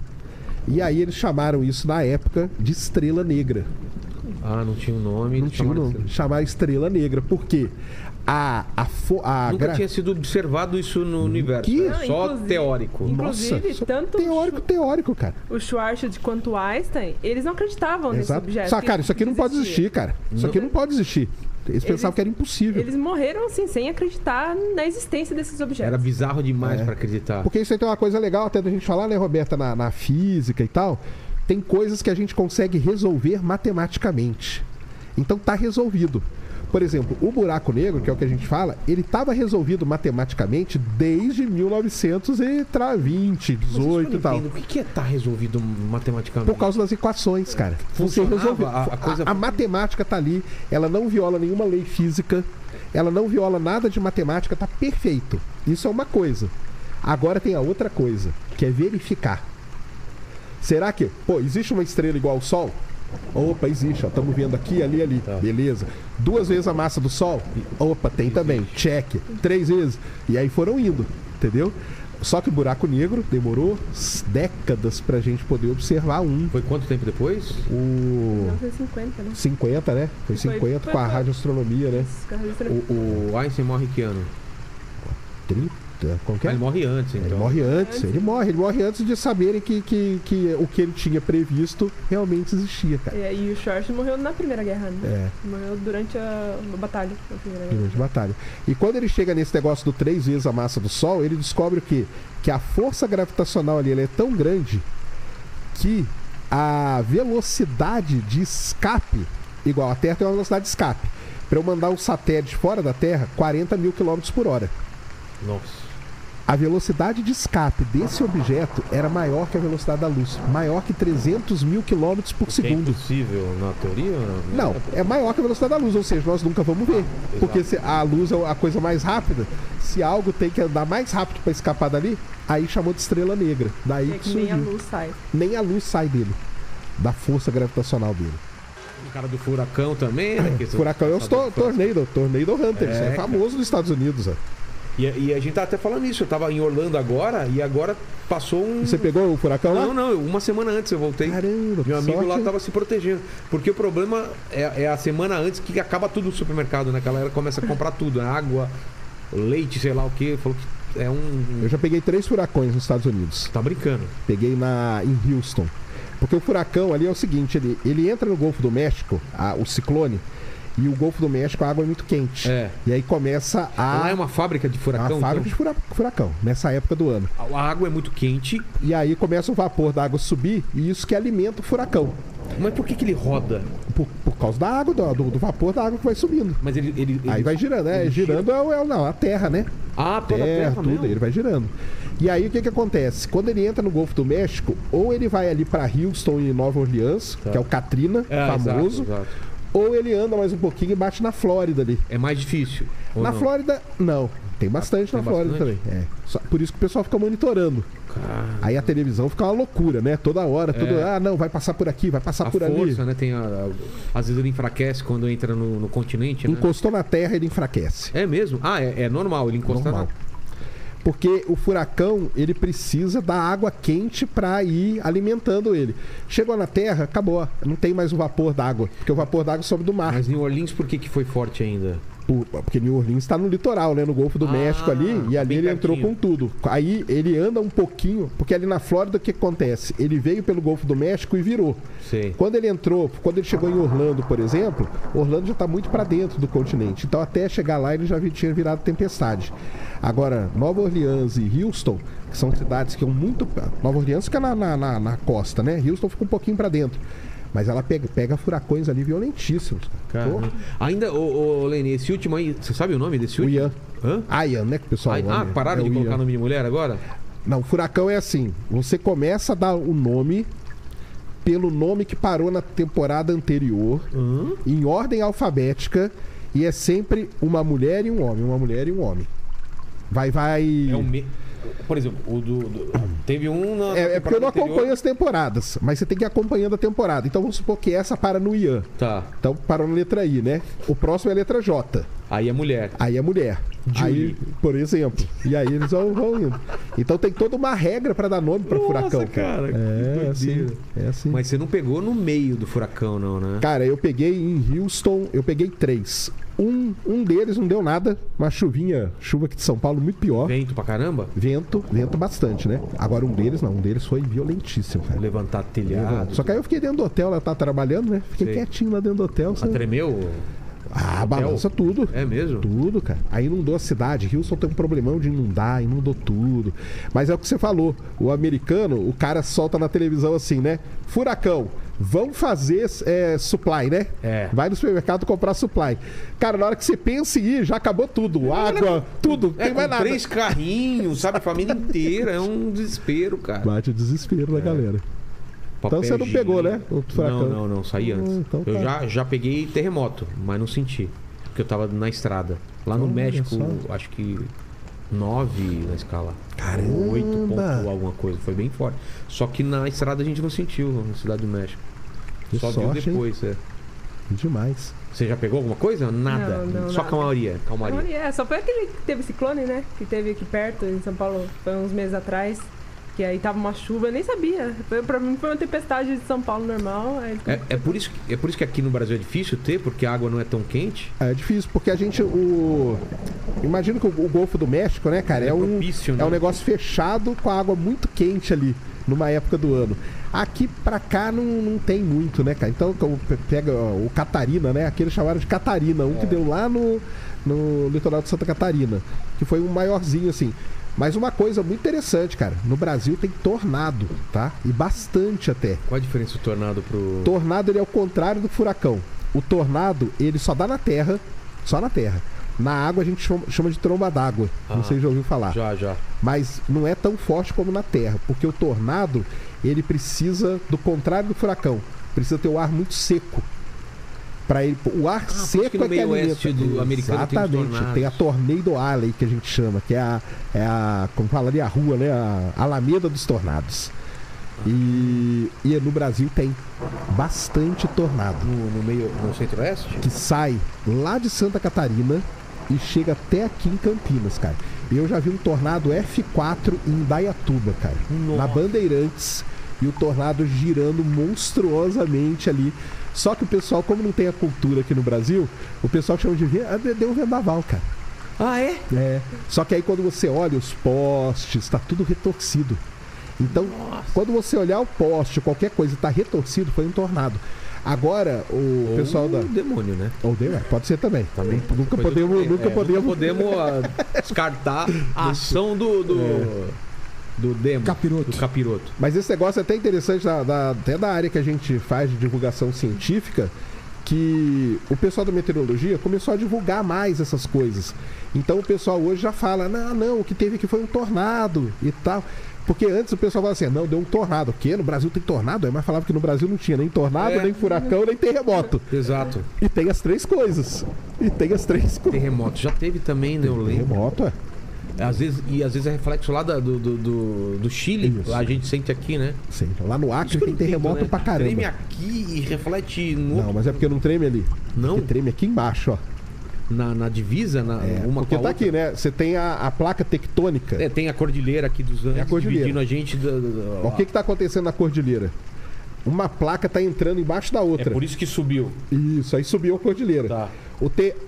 E aí eles chamaram isso na época de estrela negra. Ah, não tinha um nome. Não tinha um nome. Chamaram estrela negra. Por quê? Nunca tinha sido observado isso no universo. Só teórico. Inclusive, Nossa, tanto teórico, cara. O Schwarzschild quanto o Einstein, eles não acreditavam nesse objeto. Só, cara, isso aqui não pode existir, cara. Isso aqui não pode existir. Eles pensavam que era impossível. Eles morreram assim, sem acreditar na existência desses objetos. Era bizarro demais pra acreditar. Porque isso aí tem uma coisa legal até da gente falar, né, Roberta, na física e tal. Tem coisas que a gente consegue resolver matematicamente. Então tá resolvido. Por exemplo, o buraco negro, que é o que a gente fala, ele estava resolvido matematicamente desde 1920, 18 e tal. O que é estar resolvido matematicamente? Por causa das equações, cara. Você resolveu. A matemática tá ali, ela não viola nenhuma lei física, ela não viola nada de matemática, tá perfeito. Isso é uma coisa. Agora tem a outra coisa, que é verificar. Será que, existe uma estrela igual ao Sol? Opa, existe, estamos vendo aqui, ali. Tá. Beleza. 2 vezes a massa do Sol? Opa, tem também. Check. 3 vezes. E aí foram indo, entendeu? Só que o buraco negro demorou décadas pra gente poder observar um. Foi quanto tempo depois? 1950, né? 50, né? Foi 50 com a radioastronomia, né? O Einstein morre que ano? 30. Como que é? Ele morre antes, então. Ele morre antes de saberem que o que ele tinha previsto realmente existia, cara. E o Schwarzschild morreu na Primeira Guerra, né? Morreu durante a batalha. Durante a batalha. E quando ele chega nesse negócio do 3 vezes a massa do Sol, ele descobre o quê? Que a força gravitacional ali ela é tão grande que a velocidade de escape, igual a Terra tem uma velocidade de escape. Para eu mandar um satélite fora da Terra, 40 mil km por hora. Nossa. A velocidade de escape desse objeto era maior que a velocidade da luz. Maior que 300 mil km por segundo. É impossível na teoria? Não, é maior que a velocidade da luz. Ou seja, nós nunca vamos ver. Porque se a luz é a coisa mais rápida. Se algo tem que andar mais rápido para escapar dali, aí chamou de estrela negra. Daí que nem a luz sai. Nem a luz sai dele. Da força gravitacional dele. O cara do furacão também, né? Furacão é o Tornado Hunter. Isso é famoso nos Estados Unidos, ó. E a gente tá até falando isso. Eu tava em Orlando agora e agora passou um... Você pegou o furacão lá? Não, uma semana antes eu voltei. Caramba, Meu amigo sorte. lá tava se protegendo. Porque o problema é a semana antes que acaba tudo no supermercado, né? Que a galera começa a comprar tudo. Água, leite, sei lá o quê. Falou que é Eu já peguei 3 furacões nos Estados Unidos. Tá brincando. Peguei em Houston. Porque o furacão ali é o seguinte, ele entra no Golfo do México, o ciclone, e o Golfo do México a água é muito quente. É. E aí começa Lá é uma fábrica de furacão? uma fábrica então? de furacão, nessa época do ano. A água é muito quente. E aí começa o vapor da água subir e isso que alimenta o furacão. Mas por que ele roda? Por causa da água, do vapor da água que vai subindo. Mas ele Aí vai girando, né? ele Girando gira? a terra, né? Ah, toda a terra tudo, mesmo? ele vai girando. E aí o que acontece? Quando ele entra no Golfo do México, ou ele vai ali pra Houston e Nova Orleans, Tá. que é o Katrina, famoso, Exato. ou ele anda mais um pouquinho e bate na Flórida ali. É mais difícil. ou Na não? Flórida, não. Tem bastante Tem na Flórida bastante? também. É. Por isso que o pessoal fica monitorando. Cara, Aí a televisão fica uma loucura, né? Toda hora, não, vai passar por aqui, vai passar a por ali. força, né? Às vezes ele enfraquece quando entra no continente, né? Encostou na terra, ele enfraquece. É mesmo? Ah, é normal ele encostar Normal. Porque o furacão, ele precisa da água quente para ir alimentando ele. Chegou na terra, acabou. Não tem mais o vapor d'água. Porque o vapor d'água sobe do mar. Mas New Orleans por que foi forte ainda? Porque New Orleans está no litoral, né? No Golfo do México ali. E ali bem ele entrou pertinho. com tudo. Aí ele anda um pouquinho. Porque ali na Flórida o que acontece? Ele veio pelo Golfo do México e virou. Sei. Quando ele chegou em Orlando, por exemplo, Orlando já está muito para dentro do continente. Então até chegar lá ele já tinha virado tempestade. Agora, Nova Orleans e Houston, que são cidades que são muito... Nova Orleans fica na costa, né? Houston fica um pouquinho para dentro. Mas ela pega furacões ali violentíssimos. Cara. Ainda, ô Lene, esse último aí, você sabe o nome desse O último? Ian. Hã? Ian, né? Que o pessoal pararam de o colocar Ian. nome de mulher agora? Não, o furacão é assim. Você começa a dar o nome pelo nome que parou na temporada anterior, em ordem alfabética, e é sempre uma mulher e um homem, uma mulher e um homem. Vai. Por exemplo, teve um na É porque eu não temporada anterior. acompanho as temporadas, mas você tem que ir acompanhando a temporada. Então vamos supor que essa para no Ian. Tá. Então parou na letra I, né? O próximo é a letra J. Aí é mulher. Aí é mulher. Julie. Aí, por exemplo. E aí eles vão indo. Então tem toda uma regra para dar nome para furacão. cara. É assim. É assim. Mas você não pegou no meio do furacão, não, né? Cara, eu peguei em Houston, eu peguei 3. Um deles não deu nada, uma chuva aqui de São Paulo muito pior. Vento pra caramba? Vento bastante, né? Agora um deles foi violentíssimo, cara. Levantar telhado. Só que aí eu fiquei dentro do hotel, ela tá trabalhando, né? Fiquei Sei. quietinho lá dentro do hotel. sabe? Tremeu? Balança tudo. É mesmo? Tudo, cara. Aí inundou a cidade. Houston tem um problemão de inundar, inundou tudo. Mas é o que você falou. O americano, o cara solta na televisão assim, né? Furacão. Vão fazer supply, né? É. Vai no supermercado comprar supply. Cara, na hora que você pensa em ir, já acabou tudo. Água, tudo. Não tem mais nada. 3 carrinhos, sabe? Família inteira. É um desespero, cara. Bate o desespero da galera. Então você não pegou, né? O furacão. Não, saí antes. Então eu tá. já peguei terremoto, mas não senti. Porque eu tava na estrada. Lá no Olha México, só. acho que 9 na escala. Caramba! 8 ponto alguma coisa. Foi bem forte. Só que na estrada a gente não sentiu, na Cidade do México. Que Só sorte, viu depois, Demais. Você já pegou alguma coisa? Nada. Não, Só nada. calmaria. Só foi aquele que teve ciclone, né? Que teve aqui perto, em São Paulo, foi uns meses atrás. Que aí tava uma chuva, eu nem sabia. Pra mim foi uma tempestade de São Paulo normal. Aí... É por isso que aqui no Brasil é difícil ter, porque a água não é tão quente. É difícil, porque a gente. Imagina que o Golfo do México, né, cara? É propício, né? um negócio fechado com a água muito quente ali, numa época do ano. Aqui pra cá não tem muito, né, cara? Então pega o Catarina, né? Aqui eles chamaram de Catarina, que deu lá no litoral de Santa Catarina, que foi um maiorzinho assim. Mas uma coisa muito interessante, cara, no Brasil tem tornado, tá? E bastante até. Qual a diferença do tornado pro... Tornado, ele é o contrário do furacão. O tornado, ele só dá na terra, só na terra. Na água a gente chama de tromba d'água. Não sei se já ouviu falar. Já. Mas não é tão forte como na terra, porque o tornado, ele precisa, do contrário do furacão, precisa ter o ar muito seco. O ar seco que no é que meio alimenta. oeste do americano tem os Exatamente. tornados. Tem a Tornado Alley, que a gente chama, que é a como fala ali, a rua, né? A Alameda dos Tornados. E no Brasil tem bastante tornado. No centro-oeste? Que sai lá de Santa Catarina e chega até aqui em Campinas, cara. Eu já vi um tornado F4 em Indaiatuba, cara. Na Bandeirantes. E o tornado girando monstruosamente ali. Só que o pessoal, como não tem a cultura aqui no Brasil, o pessoal chama de deu um vendaval, cara. Ah, é? É. Só que aí quando você olha os postes, tá tudo retorcido. Então, quando você olhar o poste, qualquer coisa tá retorcido, foi um tornado. Agora, o pessoal da... demônio, né? Ou demônio, pode ser também. Nunca Depois podemos descartar a ação do demo. Capiroto. Do capiroto. Mas esse negócio é até interessante, até da área que a gente faz de divulgação científica, que o pessoal da meteorologia começou a divulgar mais essas coisas. Então o pessoal hoje já fala, não, o que teve aqui foi um tornado e tal. Porque antes o pessoal falava assim, não, deu um tornado. O quê? No Brasil tem tornado? Mas falava que no Brasil não tinha nem tornado, nem furacão, nem terremoto. Exato. E tem as três coisas. Terremoto já teve também, né? Eu lembro. Terremoto, Às vezes é reflexo lá do Chile. Isso. Lá a gente sente aqui, né? Sim, lá no Acre tem terremoto pra caramba. Treme aqui e reflete no Não, mas é porque não treme ali. Não? Porque treme aqui embaixo, ó. Na divisa, uma porque com a tá outra. aqui, né? Você tem a placa tectônica. Tem a cordilheira aqui dos Andes, a cordilheira. dividindo a gente. O que tá acontecendo na cordilheira? Uma placa tá entrando embaixo da outra. É por isso que subiu. Isso, aí subiu a cordilheira. Tá.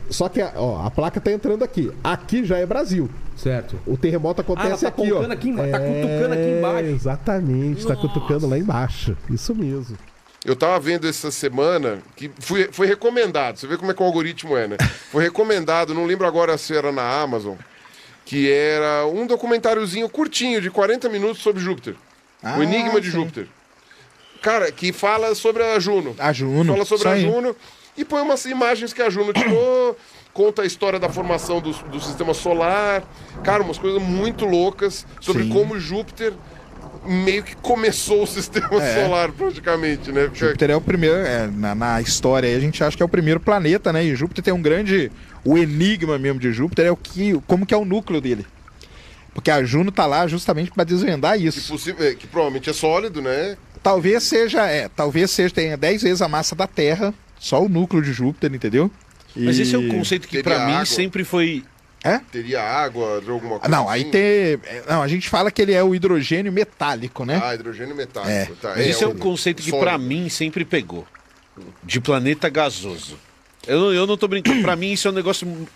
Só que a placa tá entrando aqui. Aqui já é Brasil. Certo. O terremoto acontece ela tá aqui, ó. Tá cutucando aqui embaixo. Exatamente, tá cutucando lá embaixo. Isso mesmo. Eu tava vendo essa semana, que foi recomendado, você vê como é que o algoritmo é, né? Foi recomendado, não lembro agora se era na Amazon, que era um documentáriozinho curtinho, de 40 minutos sobre Júpiter. O Enigma de Júpiter. Cara, que fala sobre a Juno. Fala sobre a Juno e põe umas imagens que a Juno tirou, conta a história da formação do sistema solar. Cara, umas coisas muito loucas sobre como Júpiter meio que começou o sistema solar, praticamente, né? Júpiter é o primeiro, na história aí a gente acha que é o primeiro planeta, né? E Júpiter tem um grande... O enigma mesmo de Júpiter é como que é o núcleo dele. Porque a Juno tá lá justamente para desvendar isso. Que provavelmente é sólido, né? Talvez seja, tenha 10 vezes a massa da Terra, só o núcleo de Júpiter, entendeu? Mas esse é um conceito que para mim sempre foi... Teria água de alguma coisa? Não, aí tem... Não, a gente fala que ele é o hidrogênio metálico, né? Hidrogênio metálico. Tá. Mas esse é um conceito que para mim sempre pegou. De planeta gasoso. Eu não tô brincando. Para mim isso é um negócio...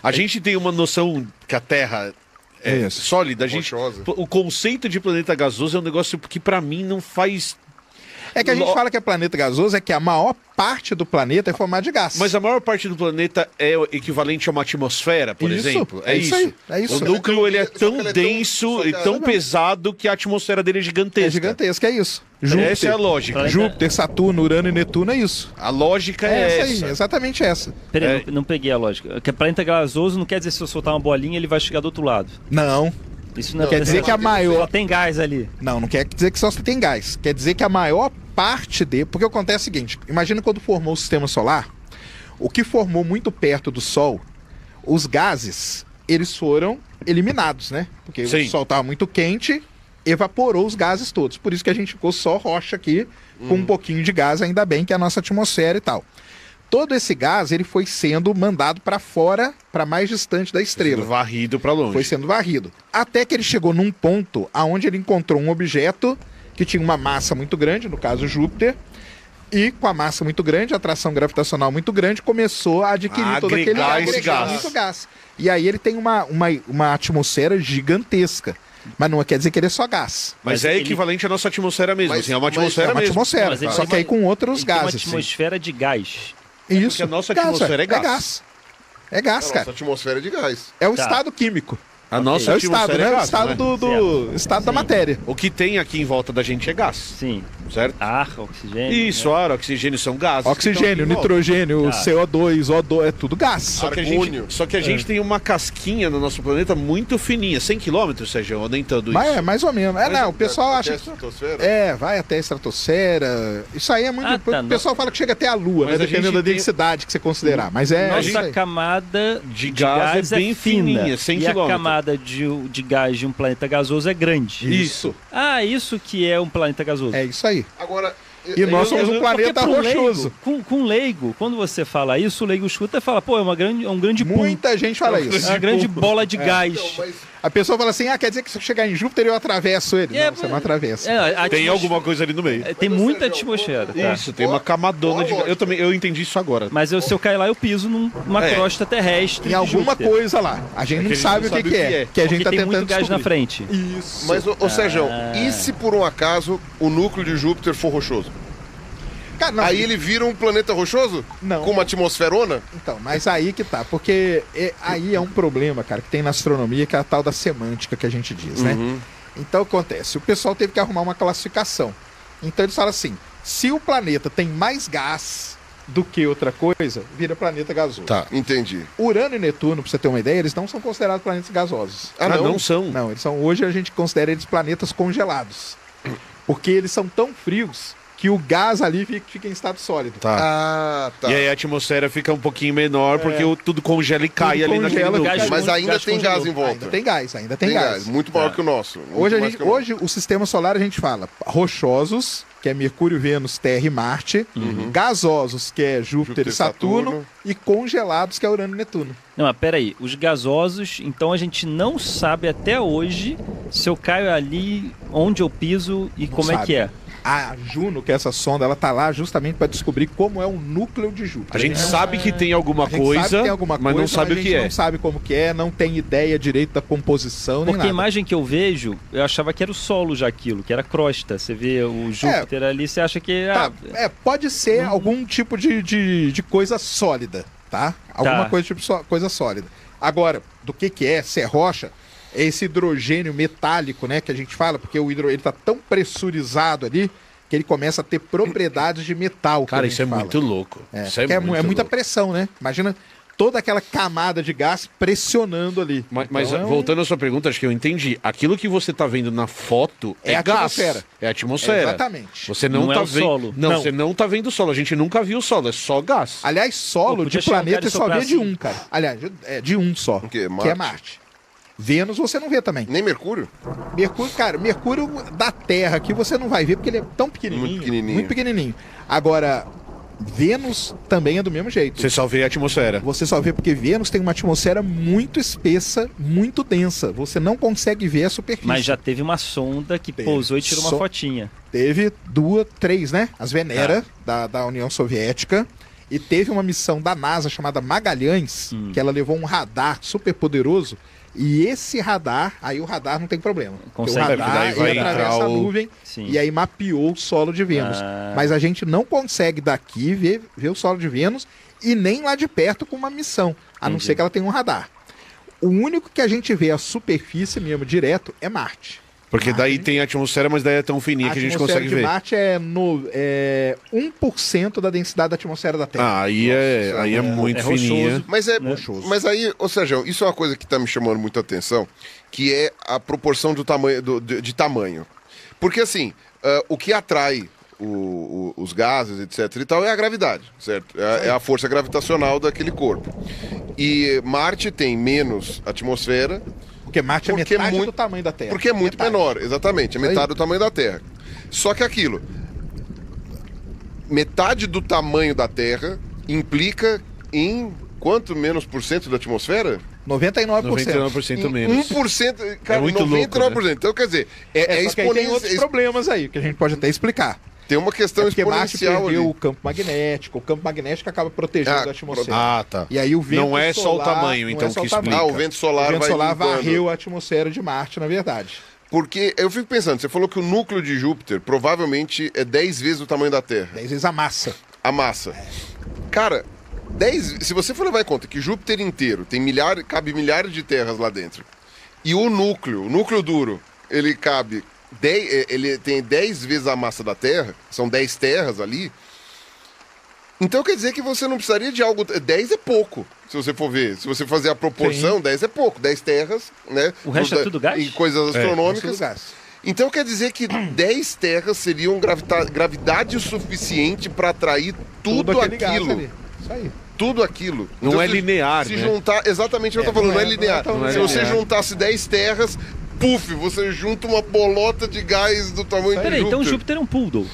A gente tem uma noção que a Terra é sólida. O conceito de planeta gasoso é um negócio que para mim não faz... É que a gente fala que é planeta gasoso, é que a maior parte do planeta é formado de gás. Mas a maior parte do planeta é equivalente a uma atmosfera, por exemplo? É isso. É isso. O núcleo ele é tão denso e tão pesado que a atmosfera dele é gigantesca. É gigantesca, é isso. Júpiter, essa é a lógica. Júpiter, Saturno, Urano e Netuno é isso. A lógica é essa. Aí, exatamente essa. Peraí, não peguei a lógica. Porque planeta gasoso não quer dizer que se eu soltar uma bolinha ele vai chegar do outro lado. Não. Isso não quer dizer que a maior... Só tem gás ali. Não quer dizer que só tem gás. Quer dizer que a maior parte dele... Porque acontece o seguinte, imagina quando formou o sistema solar, o que formou muito perto do Sol, os gases, eles foram eliminados, né? Porque o Sol estava muito quente, evaporou os gases todos. Por isso que a gente ficou só rocha aqui, com um pouquinho de gás, ainda bem que é a nossa atmosfera e tal. Todo esse gás ele foi sendo mandado para fora, para mais distante da estrela. Sendo varrido para longe. Foi sendo varrido. Até que ele chegou num ponto onde ele encontrou um objeto que tinha uma massa muito grande, no caso Júpiter, e com a massa muito grande, a atração gravitacional muito grande, começou a adquirir todo aquele muito gás. E aí ele tem uma atmosfera gigantesca. Mas não quer dizer que ele é só gás. Mas é equivalente à nossa atmosfera mesmo. Assim, é uma atmosfera mesmo. Atmosfera, só que aí com outros gases. Tem uma atmosfera de gás. Isso. Porque a nossa atmosfera é gás. É gás, cara. A nossa atmosfera é de gás. É o estado químico. A nossa é o estado, atmosfera né? é gás, o estado né? do estado da matéria. O que tem aqui em volta da gente é gás. Sim. Certo? Ar, oxigênio. Isso, ar, oxigênio são gases. Oxigênio, nitrogênio, CO2, O2, é tudo gás. Só que a gente tem uma casquinha no nosso planeta muito fininha. 100 km, Sérgio, ou nem tanto isso? Mas é, mais ou menos. O pessoal acha que... vai até a estratosfera. Isso aí é muito... O pessoal fala que chega até a Lua, né? Dependendo da densidade que você considerar. Mas nossa camada de gás é bem fininha, 100 km. E a camada de gás de um planeta gasoso é grande. Isso. Isso que é um planeta gasoso. É isso aí. Agora, E nós somos um planeta rochoso. Com leigo, quando você fala isso, o leigo escuta e fala, pô, é um grande pum. Muita gente fala isso. É uma grande bola de gás. Então, mas... A pessoa fala assim, quer dizer que se eu chegar em Júpiter eu atravesso ele. Não, você não atravessa. Tem alguma coisa ali no meio. Tem muita atmosfera. Tá? Isso, tem uma camadona de gás. Eu entendi isso agora. Mas se eu cair lá, eu piso numa crosta terrestre. Tem alguma coisa lá. A gente não sabe o que é. Que a gente tá tem tentando muito gás na frente. Isso. Mas, Sérgio, e se por um acaso o núcleo de Júpiter for rochoso? Cara, não, aí ele vira um planeta rochoso? Não. Com uma atmosferona? Então, mas aí que tá. Porque aí é um problema, cara, que tem na astronomia, que é a tal da semântica que a gente diz, né? Então, o que acontece? O pessoal teve que arrumar uma classificação. Então, eles falam assim, se o planeta tem mais gás do que outra coisa, vira planeta gasoso. Tá, entendi. Urano e Netuno, pra você ter uma ideia, eles não são considerados planetas gasosos. Não são? Não, eles são. Hoje a gente considera eles planetas congelados. Porque eles são tão frios que o gás ali fica em estado sólido. Tá. E aí a atmosfera fica um pouquinho menor, porque tudo congela e cai ali naquele núcleo. Mas ainda tem gás em volta. Ainda tem gás. Muito maior que o nosso. Hoje o sistema solar a gente fala rochosos, que é Mercúrio, Vênus, Terra e Marte, gasosos, que é Júpiter e Saturno, e congelados, que é Urano e Netuno. Não, mas peraí, os gasosos, então a gente não sabe até hoje se eu caio ali, onde eu piso e como é que é. A Juno, que é essa sonda, ela tá lá justamente para descobrir como é o núcleo de Júpiter. A gente sabe que tem alguma coisa, mas não sabe o que é. A gente não sabe como que é, não tem ideia direito da composição, nem nada. Porque a imagem que eu vejo, eu achava que era o solo já aquilo, que era crosta. Você vê o Júpiter ali, você acha que... pode ser algum tipo de coisa sólida, tá? Alguma coisa tipo coisa sólida. Agora, do que é, se é rocha... É esse hidrogênio metálico, né, que a gente fala, porque o hidrogênio está tão pressurizado ali que ele começa a ter propriedades de metal. Cara, isso é muito louco. É muita pressão, né? Imagina toda aquela camada de gás pressionando ali. Mas voltando à sua pergunta, acho que eu entendi. Aquilo que você está vendo na foto é gás. É a atmosfera. Exatamente. Você não está vendo solo. Não, você não está vendo solo. A gente nunca viu solo, é só gás. Aliás, solo de planeta só vê de um, cara. Aliás, de um só, que é Marte. Vênus você não vê também. Nem Mercúrio? Mercúrio da Terra aqui você não vai ver porque ele é tão pequenininho. Muito pequenininho. Agora, Vênus também é do mesmo jeito. Você só vê a atmosfera. Você só vê porque Vênus tem uma atmosfera muito espessa, muito densa. Você não consegue ver a superfície. Mas já teve uma sonda que pousou e tirou uma fotinha. Teve 3, né? As Venera, da União Soviética. E teve uma missão da NASA chamada Magalhães, que ela levou um radar super poderoso. E esse radar, aí o radar não tem problema. Porque o radar ele atravessa a nuvem e aí mapeou o solo de Vênus. Mas a gente não consegue daqui ver o solo de Vênus e nem lá de perto com uma missão, a não ser que ela tenha um radar. O único que a gente vê a superfície mesmo direto é Marte. Porque daí tem a atmosfera, mas daí é tão fininha que a gente consegue ver. A atmosfera de Marte é 1% da densidade da atmosfera da Terra. Aí é muito fininha. Mas aí, ou seja, isso é uma coisa que está me chamando muita atenção, que é a proporção do tamanho, de tamanho. Porque assim, o que atrai os gases, etc. e tal, é a gravidade, certo? É a força gravitacional daquele corpo. E Marte tem menos atmosfera. Porque Marte é metade do tamanho da Terra. Porque é muito menor, exatamente. É metade do tamanho da Terra. Só que aquilo, metade do tamanho da Terra implica em quanto menos por cento da atmosfera? 99% menos. 1%, cara, é muito 99%. Louco, né? Então, quer dizer, exponencial. Tem outros problemas aí, que a gente pode até explicar. Tem uma questão exponencial Marte perdeu o campo magnético acaba protegendo a atmosfera. Tá. E aí o vento não é solar, só o tamanho, então, que explica. O vento solar varreu a atmosfera de Marte, na verdade. Porque eu fico pensando, você falou que o núcleo de Júpiter provavelmente é 10 vezes o tamanho da Terra. 10 vezes a massa. A massa. Cara, se você for levar em conta que Júpiter inteiro cabe milhares de terras lá dentro, e o núcleo duro, ele cabe... ele tem 10 vezes a massa da Terra, são 10 terras ali. Então quer dizer que você não precisaria de algo... 10 é pouco, se você for ver. Se você fazer a proporção, 10 é pouco. 10 terras, né? O resto é tudo gás? Em coisas astronômicas. Então quer dizer que 10 terras seriam gravidade o suficiente para atrair tudo aquilo. Isso aí. Tudo aquilo. Não então, é linear, se né? juntar... Exatamente o que eu tô falando, não é linear. Se você juntasse 10 terras... Puf, você junta uma bolota de gás do tamanho de Júpiter. Então Júpiter é um poodle.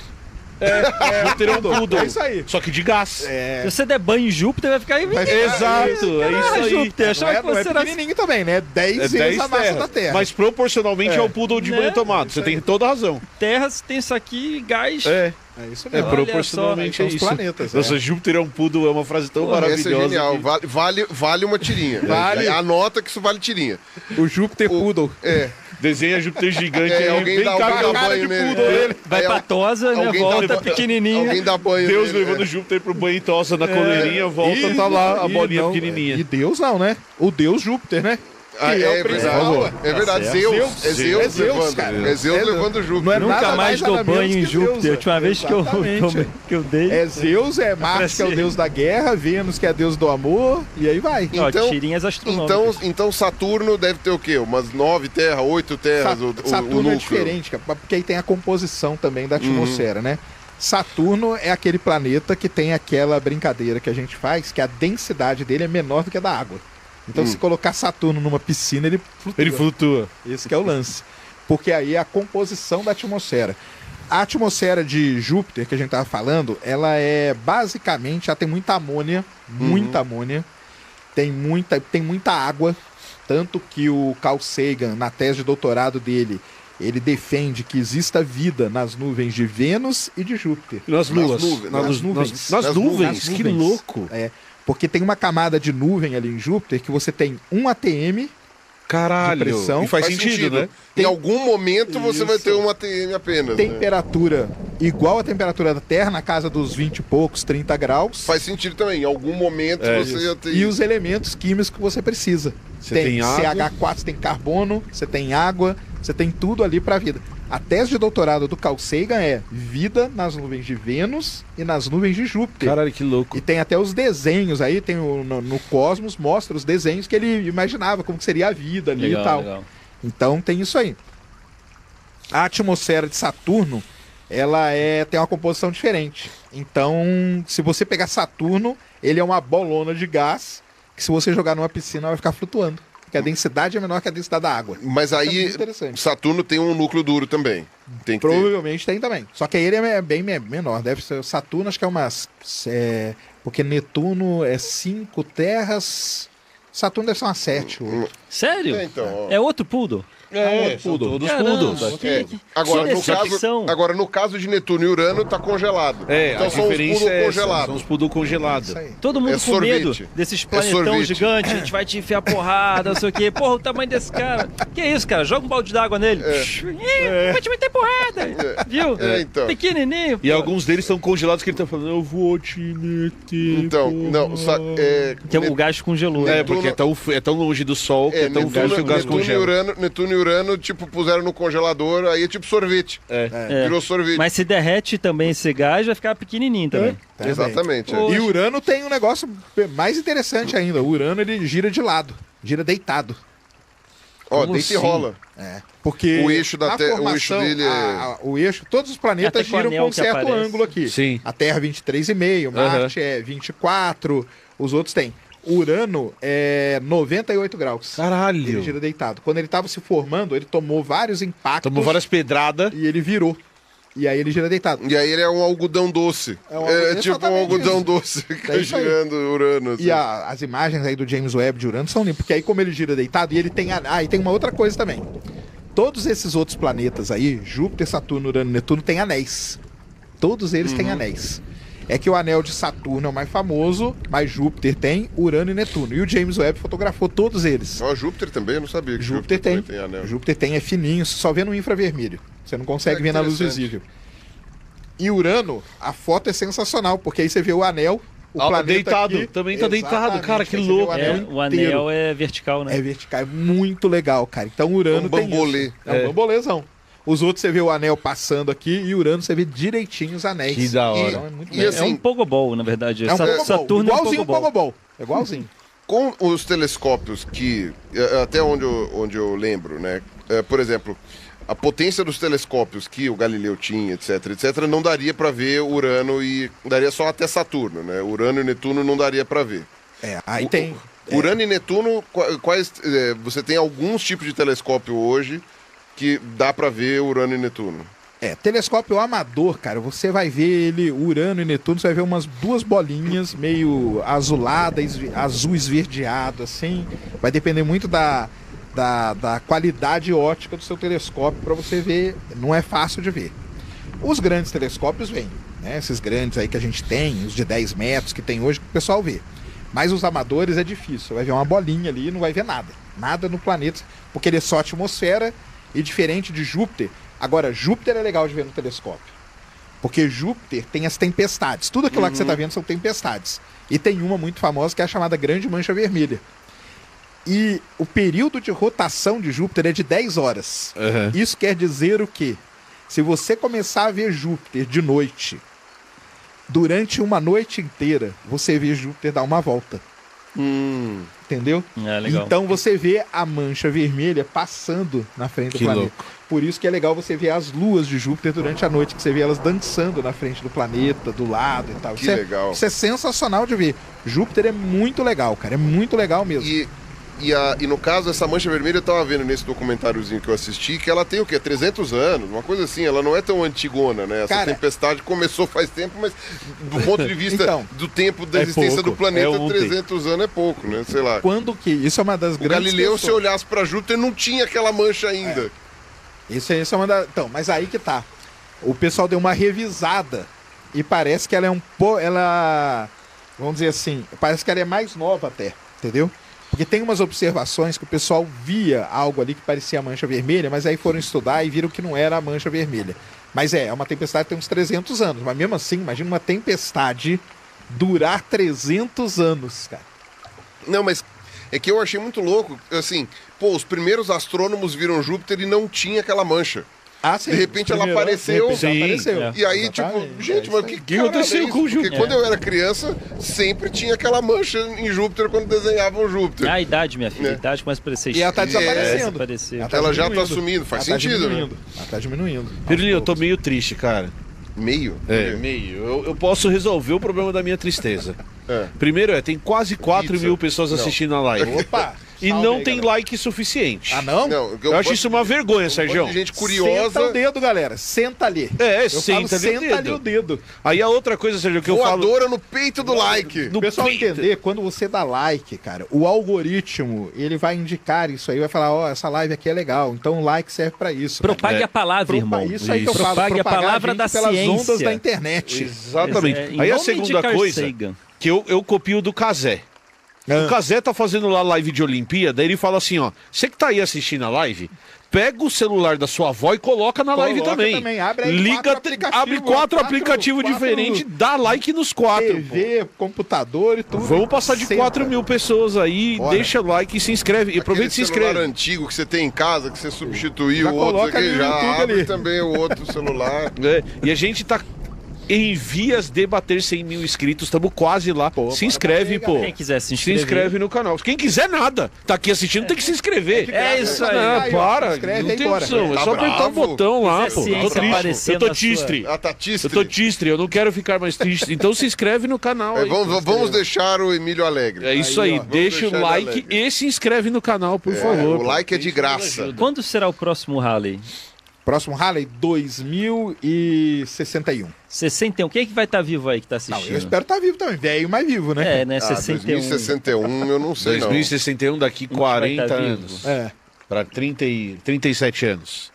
Júpiter é um poodle. É isso aí. Só que de gás. Se você der banho em Júpiter, vai ficar... Exato, é isso aí. Júpiter, achava que Não é você era... pequenininho também, né? 10 vezes 10 a massa terras. da Terra. Mas proporcionalmente é o poodle de Né? banho tomado. Você tem toda a razão. Terra, você tem isso aqui, gás... É isso É, mesmo. proporcionalmente só, é são os isso. planetas, Nossa, Júpiter é um poodle, é uma frase tão Essa é maravilhosa. genial. que- Vale uma tirinha. Vale. Anota que isso vale tirinha. O Júpiter Poodle. Desenha Júpiter gigante aí, alguém vem dá cá, alguém dá cara banho de nele. poodle dele. Vai Aí, pra tosa, né? alguém Volta dá- pequenininho. Alguém dá banho Deus nele, levando Júpiter pro banho e tosa na coleirinha, volta, tá lá a bolinha pequenininha. E Deus não, né? O Deus Júpiter, né? Ah, Que é o principal. verdade. É verdade. certo. Zeus. É Zeus É Zeus, levando. cara. É Zeus É- levando Júpiter. não é Nunca nada mais nada dou banho menos em que Júpiter. Deus, A última vez que exatamente. eu dei... É Zeus, é Marte, que é o Parece- deus da guerra, Vênus, que é deus do amor, e aí vai. Ó, Então- tirinhas astronômicas. Então Saturno deve ter o quê? Umas 9 terras, 8 terras, o Saturno núcleo. é diferente, cara, porque aí tem a composição também da atmosfera, né? Saturno é aquele planeta que tem aquela brincadeira que a gente faz, que a densidade dele é menor do que a da água. Então, se colocar Saturno numa piscina, ele flutua. Ele flutua. Esse que é o lance. Porque aí é a composição da atmosfera. A atmosfera de Júpiter, que a gente estava falando, ela é basicamente, ela tem muita amônia, tem muita água, tanto que o Carl Sagan, na tese de doutorado dele, ele defende que exista vida nas nuvens de Vênus e de Júpiter. Nas luas. Nas nuvens. Nas nuvens. Que nuvens. louco. É, porque tem uma camada de nuvem ali em Júpiter que você tem 1 atm, Caralho. de pressão. E faz sentido, né? Em algum momento você vai Isso. ter uma TM apenas. né? temperatura igual à temperatura da Terra, na casa dos 20 e poucos, 30 graus. Faz sentido também. Em algum momento você ia ter. E os elementos químicos que você precisa. Você tem água. CH4, você tem carbono, você tem água, você tem tudo ali para vida. A tese de doutorado do Carl Sagan é vida nas nuvens de Vênus e nas nuvens de Júpiter. Caralho, que louco. E tem até os desenhos aí, tem no Cosmos, mostra os desenhos que ele imaginava como que seria a vida ali e tal. Legal. Então tem isso aí. A atmosfera de Saturno, ela tem uma composição diferente. Então, se você pegar Saturno, ele é uma bolona de gás que se você jogar numa piscina vai ficar flutuando. Porque a densidade é menor que a densidade da água. Mas Isso é aí muito interessante. Saturno tem um núcleo duro também. Tem que ter. Provavelmente tem também. Só que aí ele é bem menor. Deve ser Saturno, acho que é umas. Porque Netuno é 5 terras. Saturno deve ser umas 7. 8. Sério? Então, ó. É outro poodle? São todos Caramba, poodles. Agora, no caso de Netuno e Urano, tá congelado. A Então são os diferença poodle é essa, congelados. são os poodle congelados. Isso aí. Todo mundo É com medo sorvete. desses É planetão sorvete. gigantes, a gente vai te enfiar porrada, não sei o quê. Porra, o tamanho desse cara. Que isso, cara? Joga um balde d'água nele. Vai te meter porrada. Viu? Então. Pequenininho. E alguns deles estão congelados que ele tá falando, eu vou te meter. Então, não, Que o gás congelou. É, né? porque é tão longe do Sol que é tão frio que o gás congela. Netuno e Urano, tipo, puseram no congelador, aí é tipo sorvete. É. Virou sorvete. Mas se derrete também esse gás, vai ficar pequenininho também. Também. Exatamente. Pô. E Urano tem um negócio mais interessante ainda. O Urano ele gira de lado, gira deitado. Ó, Como deita e assim? rola. Porque O eixo da na Terra- o formação, eixo dele é- o eixo, todos os planetas Até com o giram anel com um que certo aparece. ângulo aqui. Sim. A Terra 23,5, Marte é 24, os outros têm. Urano é 98 graus. Ele Caralho. gira deitado. Quando ele estava se formando, ele tomou vários impactos Tomou várias pedradas. e ele virou. E aí ele gira deitado. E aí ele é um algodão doce. É um algodão- tipo um exatamente algodão isso. doce que É fica isso aí. girando Urano. assim. E as imagens aí do James Webb de Urano são lindas, porque aí como ele gira deitado, e ele tem... e tem uma outra coisa também. Todos esses outros planetas aí, Júpiter, Saturno, Urano e Netuno, têm anéis. Todos eles têm anéis. É que o anel de Saturno é o mais famoso, mas Júpiter tem, Urano e Netuno. E o James Webb fotografou todos eles. Ó, Júpiter também, eu não sabia que Júpiter tem. também tem anel. Júpiter tem, é fininho, você só vê no infravermelho. Você não consegue É, ver na luz interessante. visível. E Urano, a foto é sensacional, porque aí você vê o anel, o planeta deitado. aqui. Também tá deitado, Exatamente, cara, que aí você vê louco. o É, anel o inteiro. anel é vertical, né? É vertical, é muito legal, cara. Então Urano Um tem bambolê. isso. É um bambolezão. Os outros você vê o anel passando aqui e Urano você vê direitinho os anéis. Que da hora. Então é muito E legal. assim, É um pogobol, na verdade. É um pogobol, Saturno é um igualzinho um pogobol. pogobol. É igualzinho. com os telescópios que, até onde eu lembro, né? Por exemplo, a potência dos telescópios que o Galileu tinha, etc, não daria para ver Urano e daria só até Saturno, né? Urano e Netuno não daria para ver. Aí tem... Urano e Netuno, quais você tem alguns tipos de telescópio hoje que dá para ver Urano e Netuno? Telescópio amador, cara, você vai ver ele, Urano e Netuno, você vai ver umas 2 bolinhas meio azuladas, azul esverdeado, assim. Vai depender muito da qualidade ótica do seu telescópio para você ver. Não é fácil de ver. Os grandes telescópios vêm, né? Esses grandes aí que a gente tem, os de 10 metros que tem hoje, que o pessoal vê. Mas os amadores é difícil. Você vai ver uma bolinha ali e não vai ver nada. Nada no planeta, porque ele é só atmosfera e diferente de Júpiter. Agora, Júpiter é legal de ver no telescópio. Porque Júpiter tem as tempestades. Tudo aquilo lá que você está vendo são tempestades. E tem uma muito famosa que é a chamada Grande Mancha Vermelha. E o período de rotação de Júpiter é de 10 horas. Isso quer dizer o quê? Se você começar a ver Júpiter de noite, durante uma noite inteira, você vê Júpiter dar uma volta. Entendeu? Legal. Então você vê a mancha vermelha passando na frente do planeta. Louco. Por isso que é legal você ver as luas de Júpiter durante a noite, que você vê elas dançando na frente do planeta, do lado e tal. Que legal. Isso é sensacional de ver. Júpiter é muito legal, cara. É muito legal mesmo. E no caso, essa mancha vermelha, eu tava vendo nesse documentáriozinho que eu assisti, que ela tem o quê? 300 anos, uma coisa assim, ela não é tão antigona, né? Essa tempestade começou faz tempo, mas do ponto de vista então, do tempo da existência do planeta, 300 anos é pouco, né? Sei lá. Quando que... Isso é uma das grandes Galileu, questões. se olhasse pra Júpiter, não tinha aquela mancha ainda. Isso é uma das... Então, mas aí que tá. O pessoal deu uma revisada e parece que ela é um pouco... Ela... Vamos dizer assim, parece que ela é mais nova até, entendeu? Porque tem umas observações que o pessoal via algo ali que parecia a mancha vermelha, mas aí foram estudar e viram que não era a mancha vermelha. Mas é uma tempestade que tem uns 300 anos. Mas mesmo assim, imagina uma tempestade durar 300 anos, cara. Não, mas é que eu achei muito louco, assim, os primeiros astrônomos viram Júpiter e não tinha aquela mancha. Sim. De repente ela apareceu. Apareceu. E aí, gente, mas o que aconteceu com o Júpiter? Porque quando eu era criança, sempre tinha aquela mancha em Júpiter quando desenhavam o Júpiter. A idade, minha filha, a idade começa a parecer. E ela tá desaparecendo. Ela já tá sumindo, faz sentido, né? Ela tá diminuindo. Pirulinho, eu tô meio triste, cara. Meio? Meio. Eu posso resolver o problema da minha tristeza. Primeiro tem quase 4 mil pessoas assistindo a live. Opa! E não tem like suficiente. Não? Eu acho isso uma vergonha, Sérgio. Gente curiosa. Senta o dedo, galera. Senta ali. Senta ali o dedo. Aí a outra coisa, Sérgio, que eu falo... Voadora no peito do like. O pessoal entender, quando você dá like, cara, o algoritmo, ele vai indicar isso aí, vai falar, essa live aqui é legal, então o like serve pra isso. Propague a palavra, irmão. Isso aí que eu falo, propague a palavra da pelas ciência. ondas da internet. Exatamente. Aí a segunda coisa, que eu copio do Cazé. O Cazé tá fazendo lá live de Olimpíada, ele fala assim, você que tá aí assistindo a live, pega o celular da sua avó e coloca na live também. Abre 4 aplicativos diferentes, dá like nos 4. TV, computador e tudo. Vamos passar de 4 mil pessoas aí, deixa like e se inscreve. E aproveita e se inscreve. Celular antigo que você tem em casa, que você substituiu já o outro aqui, já abre ali. também o outro celular. E a gente tá em vias de bater 100 mil inscritos, estamos quase lá. Se inscreve, pô. Quem quiser se Se inscrever. inscreve no canal. Quem quiser nada, tá aqui assistindo, tem que se inscrever. É isso aí. Para, inscreve, não tem embora. opção. É Tá só apertar o bravo. botão lá, Se pô. a ciência aparecer Eu tô na tistre. Tá tistre. Eu tô tistre, eu não quero ficar mais triste. Então se inscreve no canal aí. Vamos deixar o Emílio alegre. É isso aí, ó, deixa o deixar ele like alegre. e se inscreve no canal, por favor. O like é de graça. Quando será o próximo rally? Próximo rally, 2061. 61. Quem é que vai estar vivo aí que tá Não, assistindo? eu espero estar vivo também. Velho, mais vivo, né? É, né? 61. 2061, eu não sei 2061 daqui Quem vai 40 tá vivo? anos. É. Para 37 anos.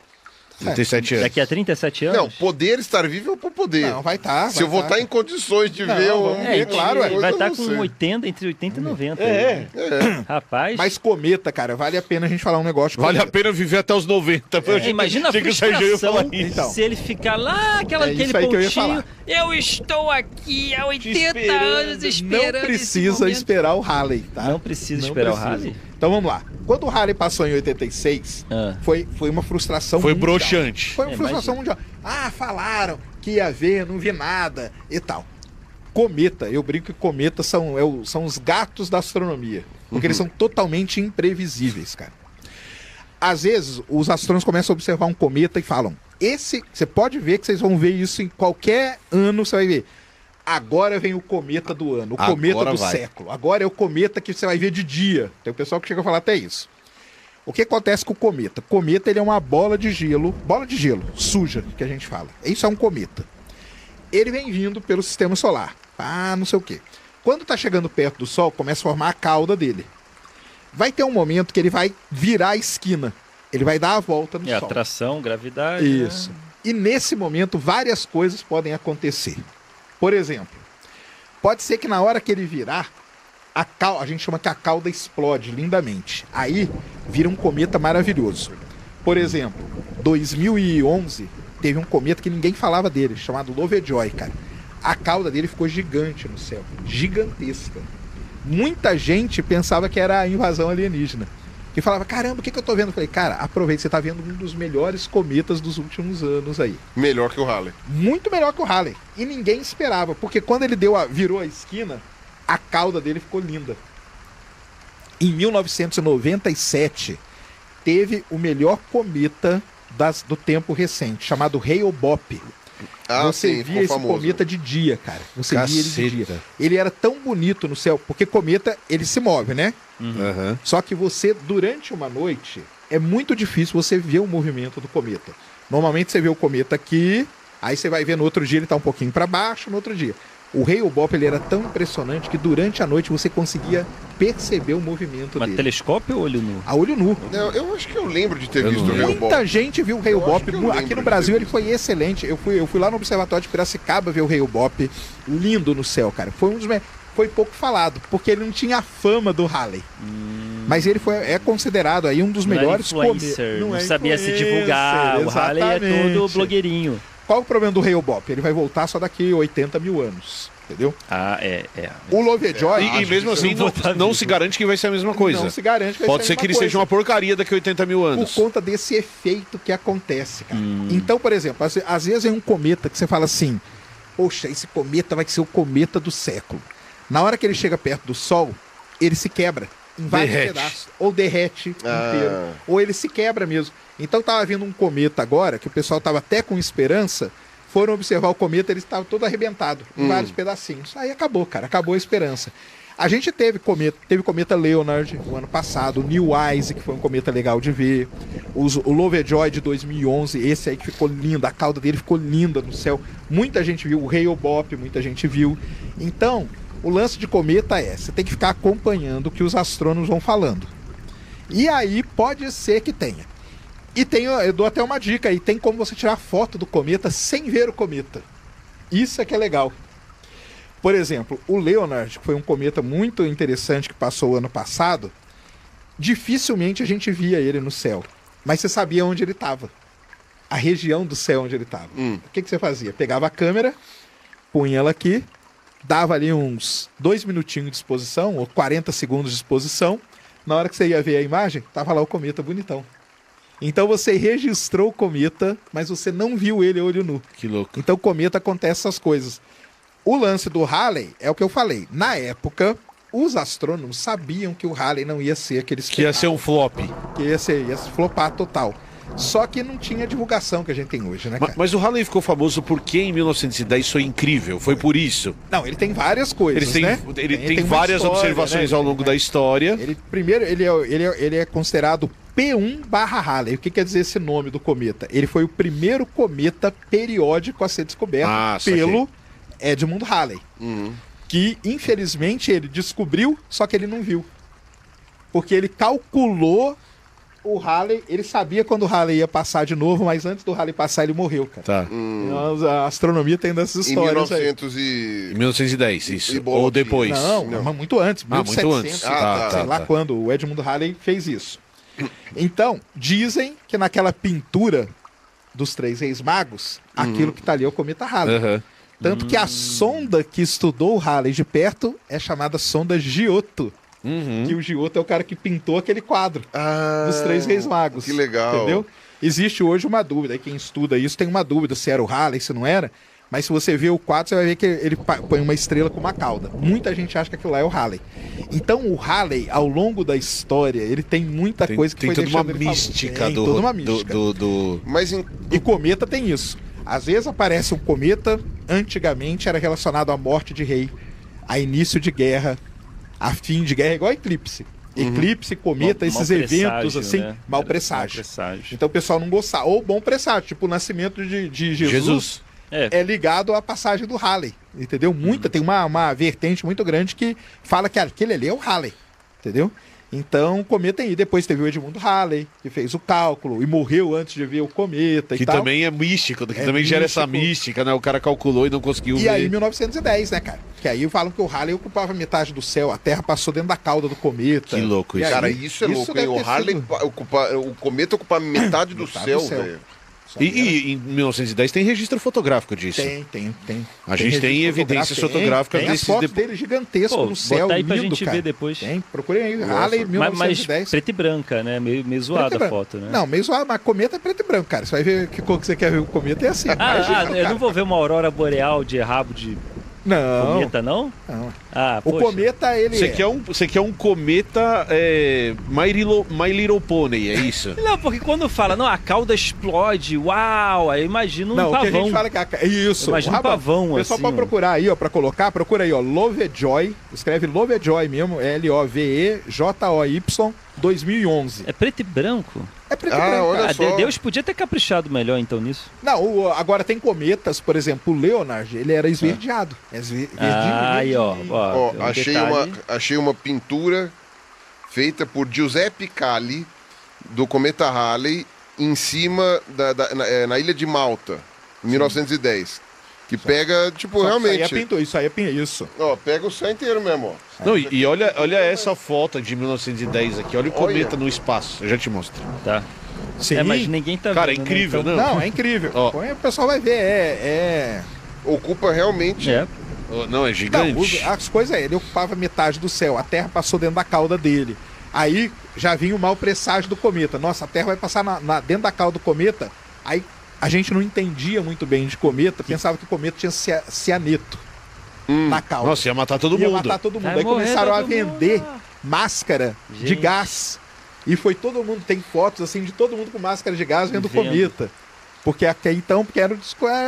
37 anos. Daqui a 37 não. anos? Não, poder estar vivo é por poder. Não, vai estar. Se eu vou estar em condições de ver o... vamos ver, claro, ele vai estar eu não com sei. 80, entre 80 e 90. né? Rapaz. Mas cometa, cara, vale a pena a gente falar um negócio. Vale a pena viver até os 90. Imagina a Achei que o Sérgio ia falar frustração isso. Então. se ele ficar lá, aquele isso aí que eu ia pontinho. falar. Eu estou aqui há 80 anos esperando. Não esse precisa momento. esperar o rally, tá? Não precisa Não esperar precisa. o rally? Então vamos lá. Quando o rally passou em 86, foi uma frustração Foi mundial. broxante. Foi uma frustração mundial. Falaram que ia ver, não vi nada e tal. Cometa, eu brinco que cometa são os gatos da astronomia. Porque eles são totalmente imprevisíveis, cara. Às vezes, os astrônomos começam a observar um cometa e falam: você pode ver que vocês vão ver isso em qualquer ano, você vai ver. Agora vem o cometa do ano, o cometa do século. Agora é o cometa que você vai ver de dia. Tem o pessoal que chega a falar até isso. O que acontece com o cometa? O cometa ele é uma bola de gelo suja, que a gente fala. Isso é um cometa. Ele vem vindo pelo sistema solar. Não sei o quê. Quando está chegando perto do Sol, começa a formar a cauda dele. Vai ter um momento que ele vai virar a esquina. Ele vai dar a volta no Sol. Atração, gravidade. Isso. E nesse momento, várias coisas podem acontecer. Por exemplo, pode ser que na hora que ele virar, a gente chama que a cauda explode lindamente. Aí vira um cometa maravilhoso. Por exemplo, 2011 teve um cometa que ninguém falava dele, chamado Lovejoy, cara. A cauda dele ficou gigante no céu, gigantesca. Muita gente pensava que era a invasão alienígena. Que falava, caramba, o que eu tô vendo? Eu falei, cara, aproveita, você tá vendo um dos melhores cometas dos últimos anos aí. Melhor que o Halley. Muito melhor que o Halley. E ninguém esperava, porque quando ele virou a esquina, a cauda dele ficou linda. Em 1997, teve o melhor cometa do tempo recente, chamado Hale-Bopp. Você via esse cometa de dia, cara. Você via ele de dia. Ele era tão bonito no céu, porque cometa, ele se move, né? Uhum. Só que você, durante uma noite, é muito difícil você ver o movimento do cometa. Normalmente você vê o cometa aqui, aí você vai ver no outro dia ele tá um pouquinho para baixo, no outro dia. O Hale-Bopp, ele era tão impressionante que durante a noite você conseguia perceber o movimento dele. Mas telescópio ou olho nu? A olho nu. Eu acho que eu lembro de ter visto o Hale-Bopp. Muita gente viu o Hale-Bopp. Aqui no Brasil ele foi excelente. Eu fui lá no Observatório de Piracicaba ver o Hale-Bopp. Lindo no céu, cara. Foi pouco falado, porque ele não tinha a fama do Halley. Mas ele é considerado aí um dos melhores cometas. Não sabia se divulgar. O Halley é todo blogueirinho. Qual o problema do Hale-Bopp? Ele vai voltar só daqui 80 mil anos. Entendeu? O Lovejoy... E mesmo assim, não se garante que vai ser a mesma coisa. Não se garante que vai Pode ser a ser mesma que ele coisa. seja uma porcaria daqui a 80 mil anos. Por conta desse efeito que acontece, cara. Então, por exemplo, às vezes é um cometa que você fala assim, poxa, esse cometa vai ser o cometa do século. Na hora que ele chega perto do Sol, ele se quebra em vários pedaços. Ou derrete inteiro. Ou ele se quebra mesmo. Então tava vindo um cometa agora, que o pessoal tava até com esperança, foram observar o cometa, ele estava todo arrebentado, em vários pedacinhos. Aí acabou, cara, acabou a esperança. A gente teve cometa Leonard no ano passado, o New Wise, que foi um cometa legal de ver, o Lovejoy de 2011, esse aí que ficou lindo, a cauda dele ficou linda no céu. Muita gente viu, o Hale-Bopp, muita gente viu. Então, o lance de cometa você tem que ficar acompanhando o que os astrônomos vão falando. E aí pode ser que tenha. E eu dou até uma dica aí, tem como você tirar foto do cometa sem ver o cometa. Isso é que é legal. Por exemplo, o Leonard, que foi um cometa muito interessante que passou ano passado, dificilmente a gente via ele no céu. Mas você sabia onde ele estava. A região do céu onde ele estava. O que você fazia? Pegava a câmera, punha ela aqui, dava ali uns 2 minutinhos de exposição, ou 40 segundos de exposição. Na hora que você ia ver a imagem, tava lá o cometa bonitão. Então você registrou o cometa, mas você não viu ele a olho nu. Que louco. Então o cometa acontece essas coisas. O lance do Halley é o que eu falei. Na época, os astrônomos sabiam que o Halley não ia ser aquele Que ia ser um flop. Que ia se flopar total. Só que não tinha a divulgação que a gente tem hoje, né, cara? Mas o Halley ficou famoso porque em 1910 isso foi incrível. Foi por isso. Não, ele tem várias coisas, Ele tem uma várias história, observações ao longo da história. Ele é considerado P1/Halley. O que quer dizer esse nome do cometa? Ele foi o primeiro cometa periódico a ser descoberto pelo Edmund Halley. Que, infelizmente, ele descobriu, só que ele não viu. Porque ele calculou o Halley, ele sabia quando o Halley ia passar de novo, mas antes do Halley passar, ele morreu, cara. Tá. Então, a astronomia tem dessas histórias aí. Em 1910, isso. Ou depois. Não, mas muito antes. 1700, muito antes. sei lá quando o Edmund Halley fez isso. Então, dizem que naquela pintura dos 3 Reis Magos, aquilo que tá ali é o cometa Halley. Tanto que a sonda que estudou o Halley de perto é chamada sonda Giotto. Que o Giotto é o cara que pintou aquele quadro dos 3 Reis Magos. Que legal. Entendeu? Existe hoje uma dúvida, aí quem estuda isso tem uma dúvida se era o Halley, se não era. Mas se você vê o quadro, você vai ver que ele põe uma estrela com uma cauda. Muita gente acha que aquilo lá é o Halley. Então o Halley, ao longo da história, ele tem muita coisa que tem foi toda uma deixando ele mística famoso. Tem toda uma mística. E cometa tem isso. Às vezes aparece um cometa, antigamente era relacionado à morte de rei, a início de guerra, a fim de guerra, igual eclipse. Eclipse, cometa, Mau esses presságio, eventos assim, né? mau Era presságio. mau presságio. Então o pessoal não gostava. Ou bom presságio, tipo o nascimento de Jesus. É. É ligado à passagem do Halley, entendeu? Tem uma vertente muito grande que fala que aquele ali é o Halley, entendeu? Então, o cometa aí. Depois teve o Edmundo Halley, que fez o cálculo e morreu antes de ver o cometa e Que tal. também é místico, que É também gera místico. essa mística, né? O cara calculou e não conseguiu E ver. aí, 1910, né, cara? Que aí falam que o Halley ocupava metade do céu, a Terra passou dentro da cauda do cometa. Que louco E isso. aí, Cara, isso é louco, hein? deve O ter Harley, sido- o cometa ocupar metade do Metade céu, do céu. velho. E em 1910 tem registro fotográfico disso. Tem. A gente tem registro evidências fotográfico, fotográficas tem as desses fotos depo- dele gigantesco Pô, no céu, botar aí pra lindo, gente cara. ver depois. Tem, procurem aí. Nossa. Halley, Mas 1910. preto e branca, né? Meio zoada Preto e a branco. foto, né? Não, meio zoado, mas cometa é preto e branco, cara. Você vai ver que cor que você quer ver o cometa é assim. imagina, Eu cara. não vou ver uma aurora boreal de rabo de Não, cometa, não? não. Ah, O poxa. cometa, ele Você quer um cometa My Little Pony, é isso? Não, porque quando fala, não, a cauda explode, uau, aí eu imagino um Não, o que a pavão. gente fala que isso. Imagina o um pavão, O pessoal assim, pode ó. procurar aí, ó, pra colocar, procura aí, ó, Lovejoy, escreve Lovejoy mesmo, Lovejoy 2011. É preto e branco? É preto e Ah, branco, olha cara. só. Deus podia ter caprichado melhor, então, nisso. Não, agora tem cometas, por exemplo, o Leonard, ele era esverdeado. Verdinho, Aí, ó. Ó, um achei uma pintura feita por Giuseppe Calli, do cometa Halley, em cima na ilha de Malta, em 1910. Que pega, tipo, realmente. Isso aí é pintura, isso. Ó, pega o céu inteiro mesmo, ó. Não, e olha essa foto de 1910 aqui. Olha o cometa no espaço. Eu já te mostro. Tá. Sim. Mas ninguém tá Cara, é vendo, né? incrível, Então- não? Não, é incrível. Ó. Põe, o pessoal vai ver, Ocupa realmente. É. Não, é Não, gigante. as coisas ele ocupava metade do céu, a Terra passou dentro da cauda dele. Aí já vinha o mau presságio do cometa. Nossa, a Terra vai passar dentro da cauda do cometa. Aí a gente não entendia muito bem de cometa, pensava que o cometa tinha cianeto na cauda. Nossa, ia matar todo Ia mundo. matar todo mundo. Vai Aí morrer começaram a todo vender mundo. máscara de Gente. gás. E foi todo mundo, tem fotos assim de todo mundo com máscara de gás vendo o Vendo. cometa. Porque até então, porque era o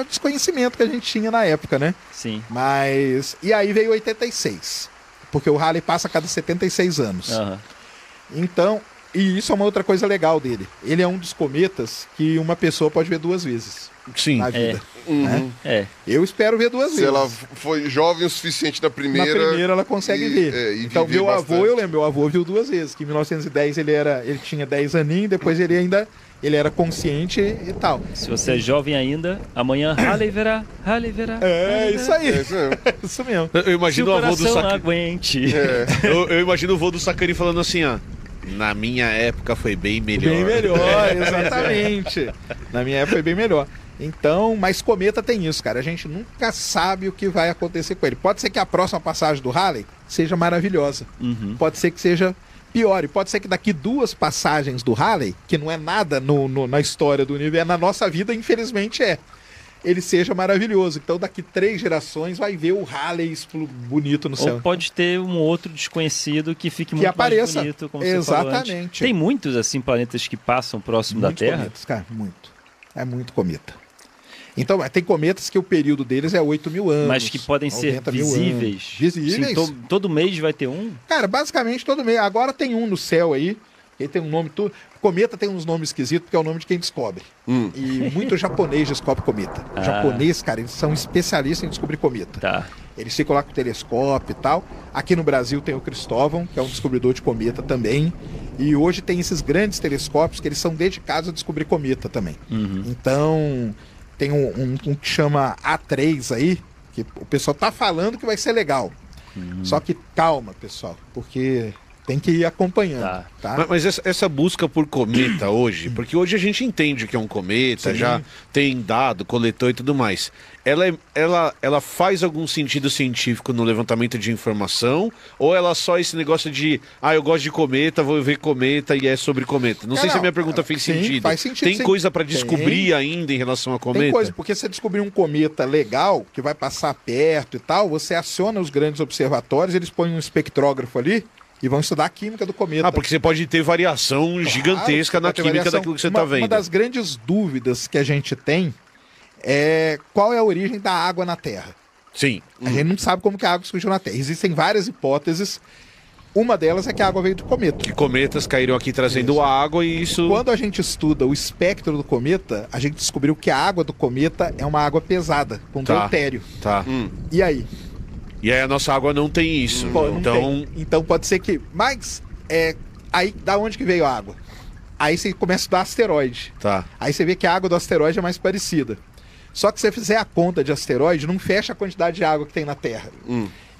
desconhecimento que a gente tinha na época, né? Sim. Mas. E aí veio 86. Porque o Halley passa a cada 76 anos. Aham. Então, e isso é uma outra coisa legal dele. Ele é um dos cometas que uma pessoa pode ver duas vezes Sim. na vida. Uhum. É. Eu espero ver duas Se vezes. ela foi jovem o suficiente na Na primeira. primeira ela consegue ver. e Então, viver meu avô, bastante. eu lembro, meu avô viu duas vezes. Que em 1910 ele tinha 10 aninhos, depois ele era consciente e tal. Se você é jovem ainda, amanhã Halley verá. É isso aí. É isso mesmo. Isso mesmo. Eu Se o imagino o avô do coração Sacani. aguente. Eu imagino o avô do Sacani falando assim, ó. Na minha época foi bem melhor. Bem melhor, exatamente. Na minha época foi bem melhor. Então, mas cometa tem isso, cara. A gente nunca sabe o que vai acontecer com ele. Pode ser que a próxima passagem do Halley seja maravilhosa. Uhum. Pode ser que seja pior. E pode ser que daqui duas passagens do Halley, que não é nada na história do universo, na nossa vida, infelizmente ele seja maravilhoso. Então, daqui 3 gerações vai ver o Halley bonito no céu. Ou pode ter um outro desconhecido que fique muito apareça. mais bonito, como você falou antes. Exatamente. Tem muitos, assim, planetas que passam próximo da Muitos Terra. cometas, cara, muito. É muito cometa. Então, tem cometas que o período deles é 8 mil anos. Mas que podem ser 90 mil visíveis. anos. Visíveis. Sim, todo mês vai ter um? Cara, basicamente todo mês. Agora tem um no céu aí. Ele tem um nome todo. Cometa tem uns nomes esquisitos porque é o nome de quem descobre. E muito japonês descobre cometa. Ah. Japonês, cara, eles são especialistas em descobrir cometa. Tá. Eles ficam lá com o telescópio e tal. Aqui no Brasil tem o Cristóvão, que é um descobridor de cometa também. E hoje tem esses grandes telescópios que eles são dedicados a descobrir cometa também. Uhum. Então, tem um que chama A3 aí, que o pessoal tá falando que vai ser legal. Só que calma, pessoal, porque tem que ir acompanhando, tá? Mas essa busca por cometa hoje, porque hoje a gente entende o que é um cometa, Sim. já tem dado, coletou e tudo mais. Ela faz algum sentido científico no levantamento de informação? Ou ela só esse negócio de, eu gosto de cometa, vou ver cometa e é sobre cometa? Não sei se a minha pergunta fez sim, sentido. faz sentido, Tem sim. coisa para Tem. descobrir ainda em relação a cometa? Tem coisa, porque você descobrir um cometa legal, que vai passar perto e tal, você aciona os grandes observatórios, eles põem um espectrógrafo ali e vão estudar a química do cometa. Porque você pode ter variação gigantesca na pode ter química variação. daquilo que você está vendo. Uma das grandes dúvidas que a gente tem é qual é a origem da água na Terra. Sim. A gente não sabe como que a água surgiu na Terra. Existem várias hipóteses. Uma delas é que a água veio do cometa. Que cometas caíram aqui trazendo água e isso... Quando a gente estuda o espectro do cometa, a gente descobriu que a água do cometa é uma água pesada, com deutério. Tá. E aí? E aí a nossa água não tem isso. Pô, não então... tem. Então pode ser que... Mas, aí, da onde que veio a água? Aí você começa a estudar asteroide. Tá. Aí você vê que a água do asteroide é mais parecida. Só que se você fizer a conta de asteroide, não fecha a quantidade de água que tem na Terra.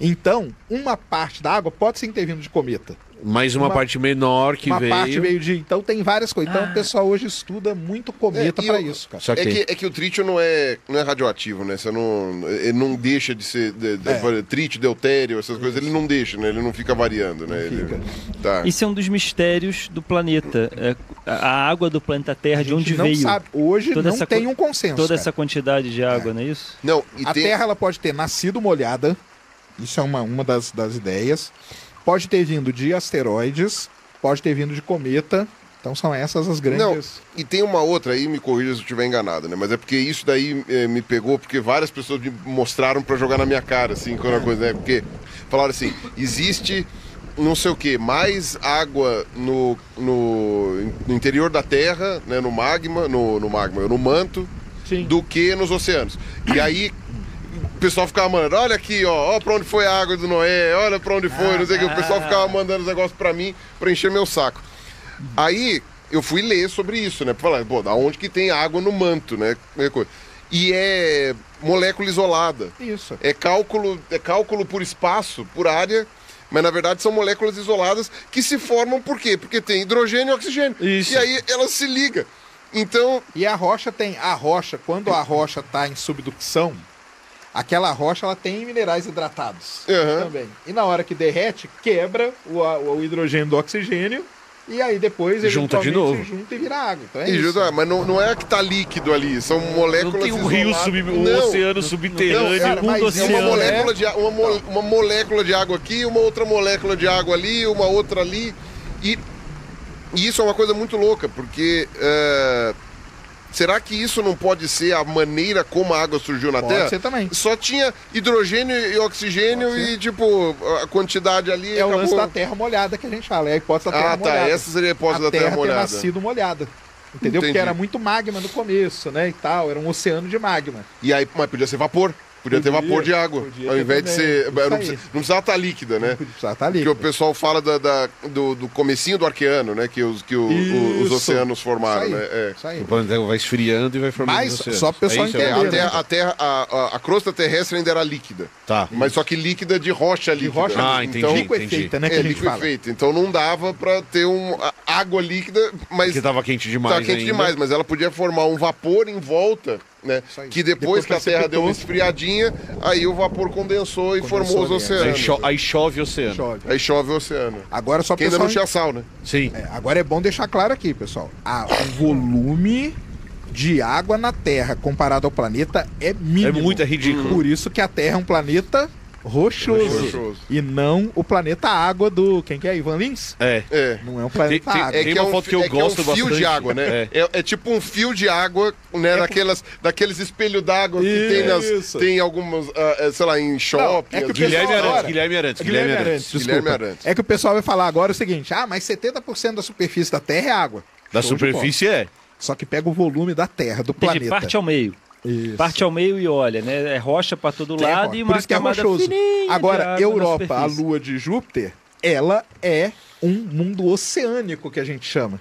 Então, uma parte da água pode sim ter vindo de cometa. Mais uma parte menor que veio. Uma parte veio de... Então tem várias coisas. Então o pessoal hoje estuda muito cometa pra isso, cara. Só que... É que o trítio não é radioativo, né? Ele não deixa de ser... Trítio, deutério, essas coisas, ele não deixa, né? Ele não fica variando, né? Tá. Isso é um dos mistérios do planeta. A água do planeta Terra, de onde não veio. Sabe. Hoje toda não tem um consenso, toda cara. essa quantidade de água, não é isso? Não, a Terra ela pode ter nascido molhada. Isso é uma das ideias. Pode ter vindo de asteroides, pode ter vindo de cometa. Então são essas as grandes... Não, e tem uma outra aí, me corrija se eu estiver enganado, né? Mas é porque isso daí me pegou, porque várias pessoas me mostraram pra jogar na minha cara, assim, quando a coisa, né? Porque falaram assim, existe não sei o que, mais água no interior da Terra, né? No magma, no manto, Sim. do que nos oceanos. E aí... O pessoal ficava mandando, olha aqui, ó pra onde foi a água do Noé, olha pra onde foi, não sei o que. O pessoal ficava mandando os negócios pra mim, pra encher meu saco. Aí, eu fui ler sobre isso, né? Pra falar, pô, da onde que tem água no manto, né? E é molécula isolada. Isso. É cálculo por espaço, por área, mas na verdade são moléculas isoladas que se formam por quê? Porque tem hidrogênio e oxigênio. Isso. E aí elas se ligam. Então... E a rocha, quando a rocha tá em subducção... Aquela rocha ela tem minerais hidratados também. E na hora que derrete, quebra o hidrogênio do oxigênio e aí depois junta de novo. Junta e vira água. Então mas não é que tá líquido ali, são moléculas não tem um rio, oceano subterrâneo. Cara, mas é uma molécula de água aqui, uma outra molécula de água ali, uma outra ali. E isso é uma coisa muito louca, porque... será que isso não pode ser a maneira como a água surgiu na Terra? Pode ser também. Só tinha hidrogênio e oxigênio e, tipo, a quantidade ali... É o lance da Terra molhada que a gente fala, é a hipótese da Terra molhada. Ah, tá, essa seria a hipótese da Terra molhada. A Terra ter nascido molhada. Entendeu? Entendi. Porque era muito magma no começo, né, e tal, era um oceano de magma. E aí, mas podia ser vapor. Podia ter vapor de água, ao invés de ser... Não precisava estar líquida, né? Não precisava estar líquida. Porque o pessoal fala do comecinho do Arqueano, né? Que os oceanos formaram, isso aí, né? Isso aí. O planeta vai esfriando e vai formando Mas, os oceanos. só pro pessoal entender, A crosta terrestre ainda era líquida. Tá. Mas só que líquida de rocha líquida. De rocha entendi. Então, liquefeita, né, que a gente fala. liquefeita. Então não dava pra ter água líquida, mas... Porque tava quente demais Tava quente ainda. demais, mas ela podia formar um vapor em volta, né? Que depois que a Terra deu uma esfriadinha, aí o vapor condensou e formou os oceanos. Aí chove oceano. Aí chove o oceano. Agora só que ainda não tinha sal, né? Sim. Agora é bom deixar claro aqui, pessoal. O volume de água na Terra comparado ao planeta é mínimo. É ridículo. Por isso que a Terra é um planeta rochoso. E não o planeta água do... Quem que é? Ivan Lins? Não é um planeta água. Tem uma foto que eu gosto bastante. É um fio de água, né? É tipo um fio de água, né? Daqueles espelhos d'água que tem algumas, sei lá, em shopping. É que o Guilherme Arantes. Desculpa. É que o pessoal vai falar agora o seguinte, mas 70% da superfície da Terra é água. Da superfície é. Só que pega o volume da Terra, do Tem planeta. que parte ao meio. Isso. Parte ao meio e olha, né? É rocha pra todo lado e uma por isso que é camada rochoso. fininha Agora, de água na Europa, a superfície. lua de Júpiter, ela é um mundo oceânico que a gente chama.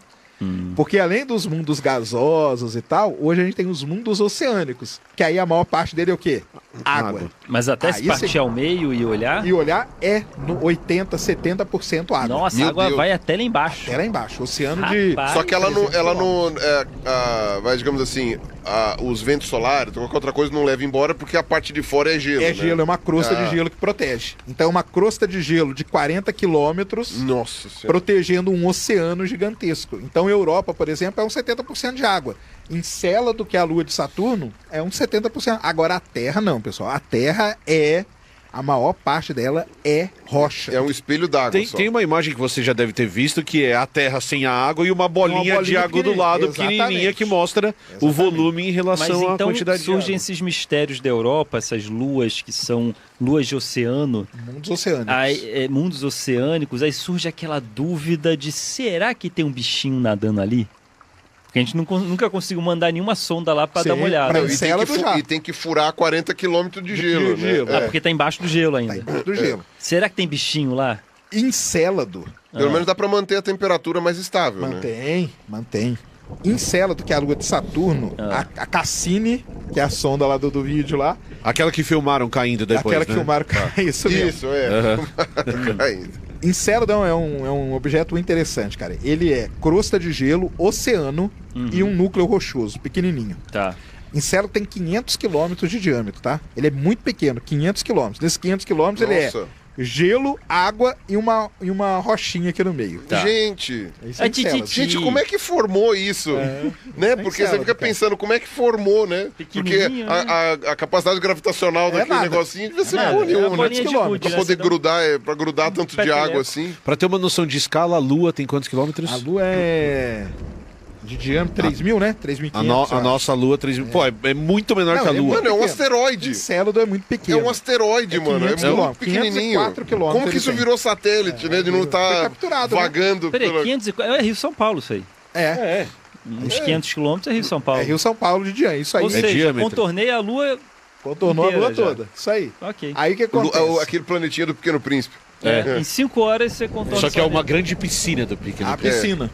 Porque além dos mundos gasosos e tal, hoje a gente tem os mundos oceânicos, que aí a maior parte dele é o quê? Água. Mas até se partir ao meio e olhar... E olhar é no 80%, 70% água. Nossa, a água vai até lá embaixo. Até lá embaixo. Oceano de... Só que ela não vai, digamos assim, os ventos solares, qualquer outra coisa não leva embora porque a parte de fora é gelo. É né? gelo, é uma crosta de gelo que protege. Então é uma crosta de gelo de 40 quilômetros protegendo um oceano gigantesco. Então Europa, por exemplo, é um 70% de água. Encélado, que é a lua de Saturno, é um 70%. Agora a Terra não, pessoal. A Terra é A maior parte dela é rocha. É um espelho d'água só. Tem uma imagem que você já deve ter visto, que é a Terra sem a água e uma bolinha de água do lado, pequenininha, que mostra o volume em relação à quantidade de água. Surgem esses mistérios da Europa, essas luas que são luas de oceano. Mundos oceânicos. Mundos oceânicos. Aí surge aquela dúvida de, será que tem um bichinho nadando ali? Porque a gente nunca conseguiu mandar nenhuma sonda lá para dar uma olhada. E tem que furar 40 km de gelo, né? Porque tá embaixo do gelo ainda. Tá embaixo do gelo. Será que tem bichinho lá? Encélado. Pelo menos dá para manter a temperatura mais estável, Mantém. Encélado, que é a lua de Saturno, a Cassini, que é a sonda lá do vídeo lá. Aquela que filmaram caindo depois, Aquela que filmaram caindo, isso mesmo. Isso, caindo. Encélado é um objeto interessante, cara. Ele é crosta de gelo, oceano e um núcleo rochoso, pequenininho. Tá. Encélado tem 500 km de diâmetro, tá? Ele é muito pequeno, 500 km. Nesses 500 km ele é gelo, água e uma rochinha aqui no meio. Tá. Gente, como é que formou isso? Né? Porque você fica pensando como é que formou, né? Porque a capacidade gravitacional daquele negocinho devia ser boa nenhuma, né? Pra poder grudar, pra grudar tanto de água assim. Pra ter uma noção de escala, a Lua tem quantos quilômetros? A Lua é... de diâmetro, 3.000, né? 3.500. A nossa Lua, 3.000. Pô, é muito menor que a Lua. Mano, é um asteroide. Encélado é muito pequeno. É um asteroide, mano. É muito pequenininho. Como que isso virou satélite, né? De não estar vagando. Peraí, 500... É Rio-São Paulo isso aí. Uns 500 quilômetros é Rio-São Paulo. É Rio-São Paulo de diâmetro, isso aí. Ou seja, contornei a Lua... Contornou a Lua toda. Isso aí. Ok. Aí o que acontece? Aquele planetinha do Pequeno Príncipe. Em 5 horas você contorna. Só que é uma grande piscina do Pequeno Príncipe. A piscina.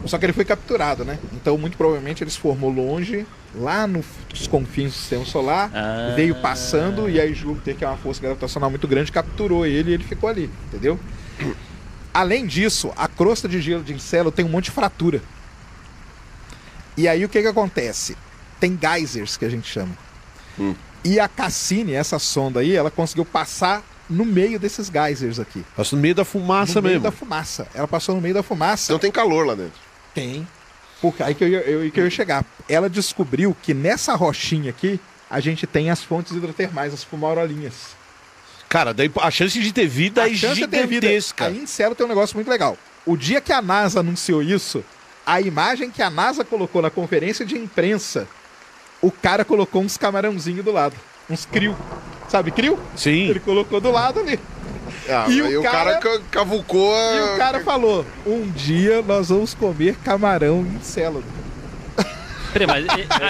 Só que ele foi capturado, né? Então, muito provavelmente, ele se formou longe, lá nos confins do Sistema Solar, veio passando, e aí Júpiter, que é uma força gravitacional muito grande, capturou ele e ele ficou ali, entendeu? Além disso, a crosta de gelo de Encélado tem um monte de fratura. E aí, o que acontece? Tem geysers, que a gente chama. E a Cassini, essa sonda aí, ela conseguiu passar no meio desses geysers aqui. Passou no meio da fumaça mesmo. No meio da fumaça. Ela passou no meio da fumaça. Então tem calor lá dentro. Tem. Porque aí que eu ia chegar. Ela descobriu que nessa rochinha aqui, a gente tem as fontes hidrotermais, as fumarolinhas. Cara, daí a chance de ter vida é gigantesca. Aí em Encélado tem um negócio muito legal. O dia que a NASA anunciou isso, a imagem que a NASA colocou na conferência de imprensa, o cara colocou uns camarãozinhos do lado. Uns krill. Sabe krill? Sim. Ele colocou do lado ali. E o cara cavucou. E o cara falou: um dia nós vamos comer camarão em Encélado. Peraí, mas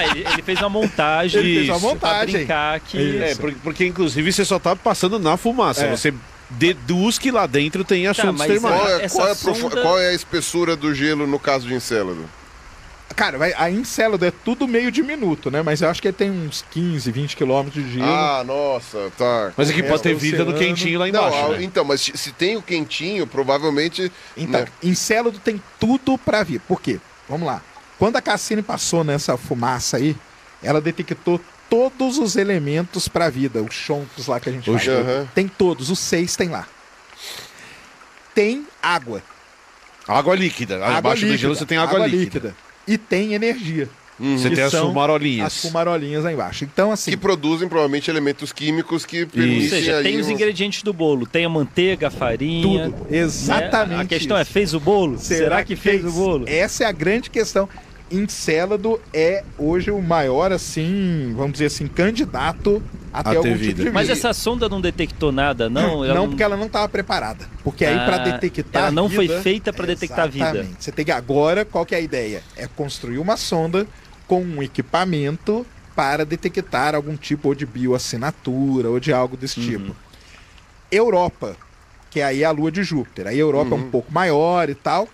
ele fez uma montagem. Ele fez uma montagem. Pra brincar que... porque inclusive você só tá passando na fumaça. Você deduz que lá dentro tem assuntos termais. Qual é a espessura do gelo no caso de Encélado? Cara, a Encélado é tudo meio diminuto, né? Mas eu acho que ele tem uns 15, 20 quilômetros de gelo. Ah, nossa, tá. Mas aqui pode ter vida no quentinho lá embaixo. Não, né? Então, mas se tem o quentinho, provavelmente... Então, né? Encélado tem tudo pra vir. Por quê? Vamos lá. Quando a Cassini passou nessa fumaça aí, ela detectou todos os elementos pra vida. Os chontos lá que a gente fala. Tem todos, os 6 tem lá. Tem água. Água líquida. Abaixo do gelo você tem água líquida. E tem energia. Você tem as fumarolinhas. As fumarolinhas lá embaixo. Então, assim... Que produzem, provavelmente, elementos químicos que permitem... Ou seja, tem os ingredientes do bolo. Tem a manteiga, a farinha... Tudo. Exatamente. A questão é, fez o bolo? Será que fez o bolo? Essa é a grande questão. Encélado é hoje o maior, assim, vamos dizer assim, candidato a ter algum tipo de vida. Mas essa sonda não detectou nada, não? Não, porque ela não estava preparada. Porque aí para detectar ela não vida, foi feita para detectar vida. Você tem que agora, qual que é a ideia? É construir uma sonda com um equipamento para detectar algum tipo ou de bioassinatura ou de algo desse tipo. Europa, que é aí a lua de Júpiter. Aí a Europa é um pouco maior e tal.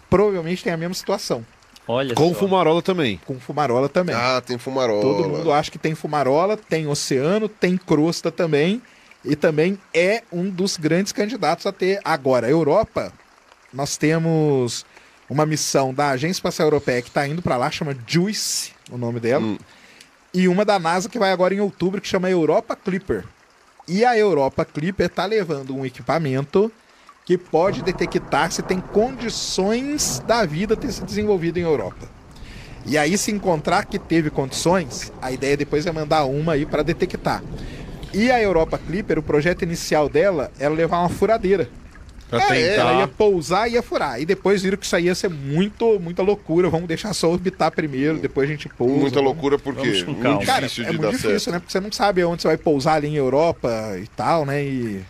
Provavelmente tem a mesma situação. Olha com só. Fumarola também. Com fumarola também. Ah, tem fumarola. Todo mundo acha que tem fumarola, tem oceano, tem crosta também. E também é um dos grandes candidatos a ter. Agora, a Europa, nós temos uma missão da Agência Espacial Europeia que está indo para lá, chama JUICE, o nome dela. E uma da NASA que vai agora em outubro, que chama Europa Clipper. E a Europa Clipper está levando um equipamento que pode detectar se tem condições da vida ter se desenvolvido em Europa. E aí, se encontrar que teve condições, a ideia depois é mandar uma aí para detectar. E a Europa Clipper, o projeto inicial dela era levar uma furadeira. Pra tentar. Ela ia pousar e ia furar. E depois viram que isso aí ia ser muita loucura. Vamos deixar só orbitar primeiro, depois a gente pousa. Muita loucura porque Vamos com muito calma. Cara, difícil é de muito dar difícil, certo. né? Porque você não sabe onde você vai pousar ali em Europa e tal, né? E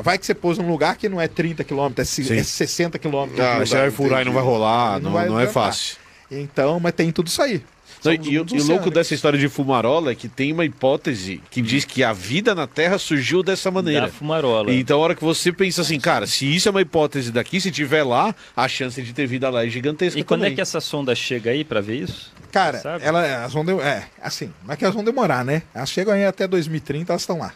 vai que você pousa num lugar que não é 30 km, é 60 km. Ah, Aí você vai furar e não vai rolar, Não não, vai não é adiantar. fácil. Então, mas tem tudo isso aí. Não, Somos e o mundos louco oceânicos. dessa história de fumarola é que tem uma hipótese que diz que a vida na Terra surgiu dessa maneira. Da fumarola. Então, a hora que você pensa assim, cara, se isso é uma hipótese daqui, se tiver lá, a chance de ter vida lá é gigantesca E quando também. é que essa sonda chega aí pra ver isso? Cara, Sabe? elas vão assim, não é que elas vão demorar, né? Elas chegam aí até 2030, elas estão lá.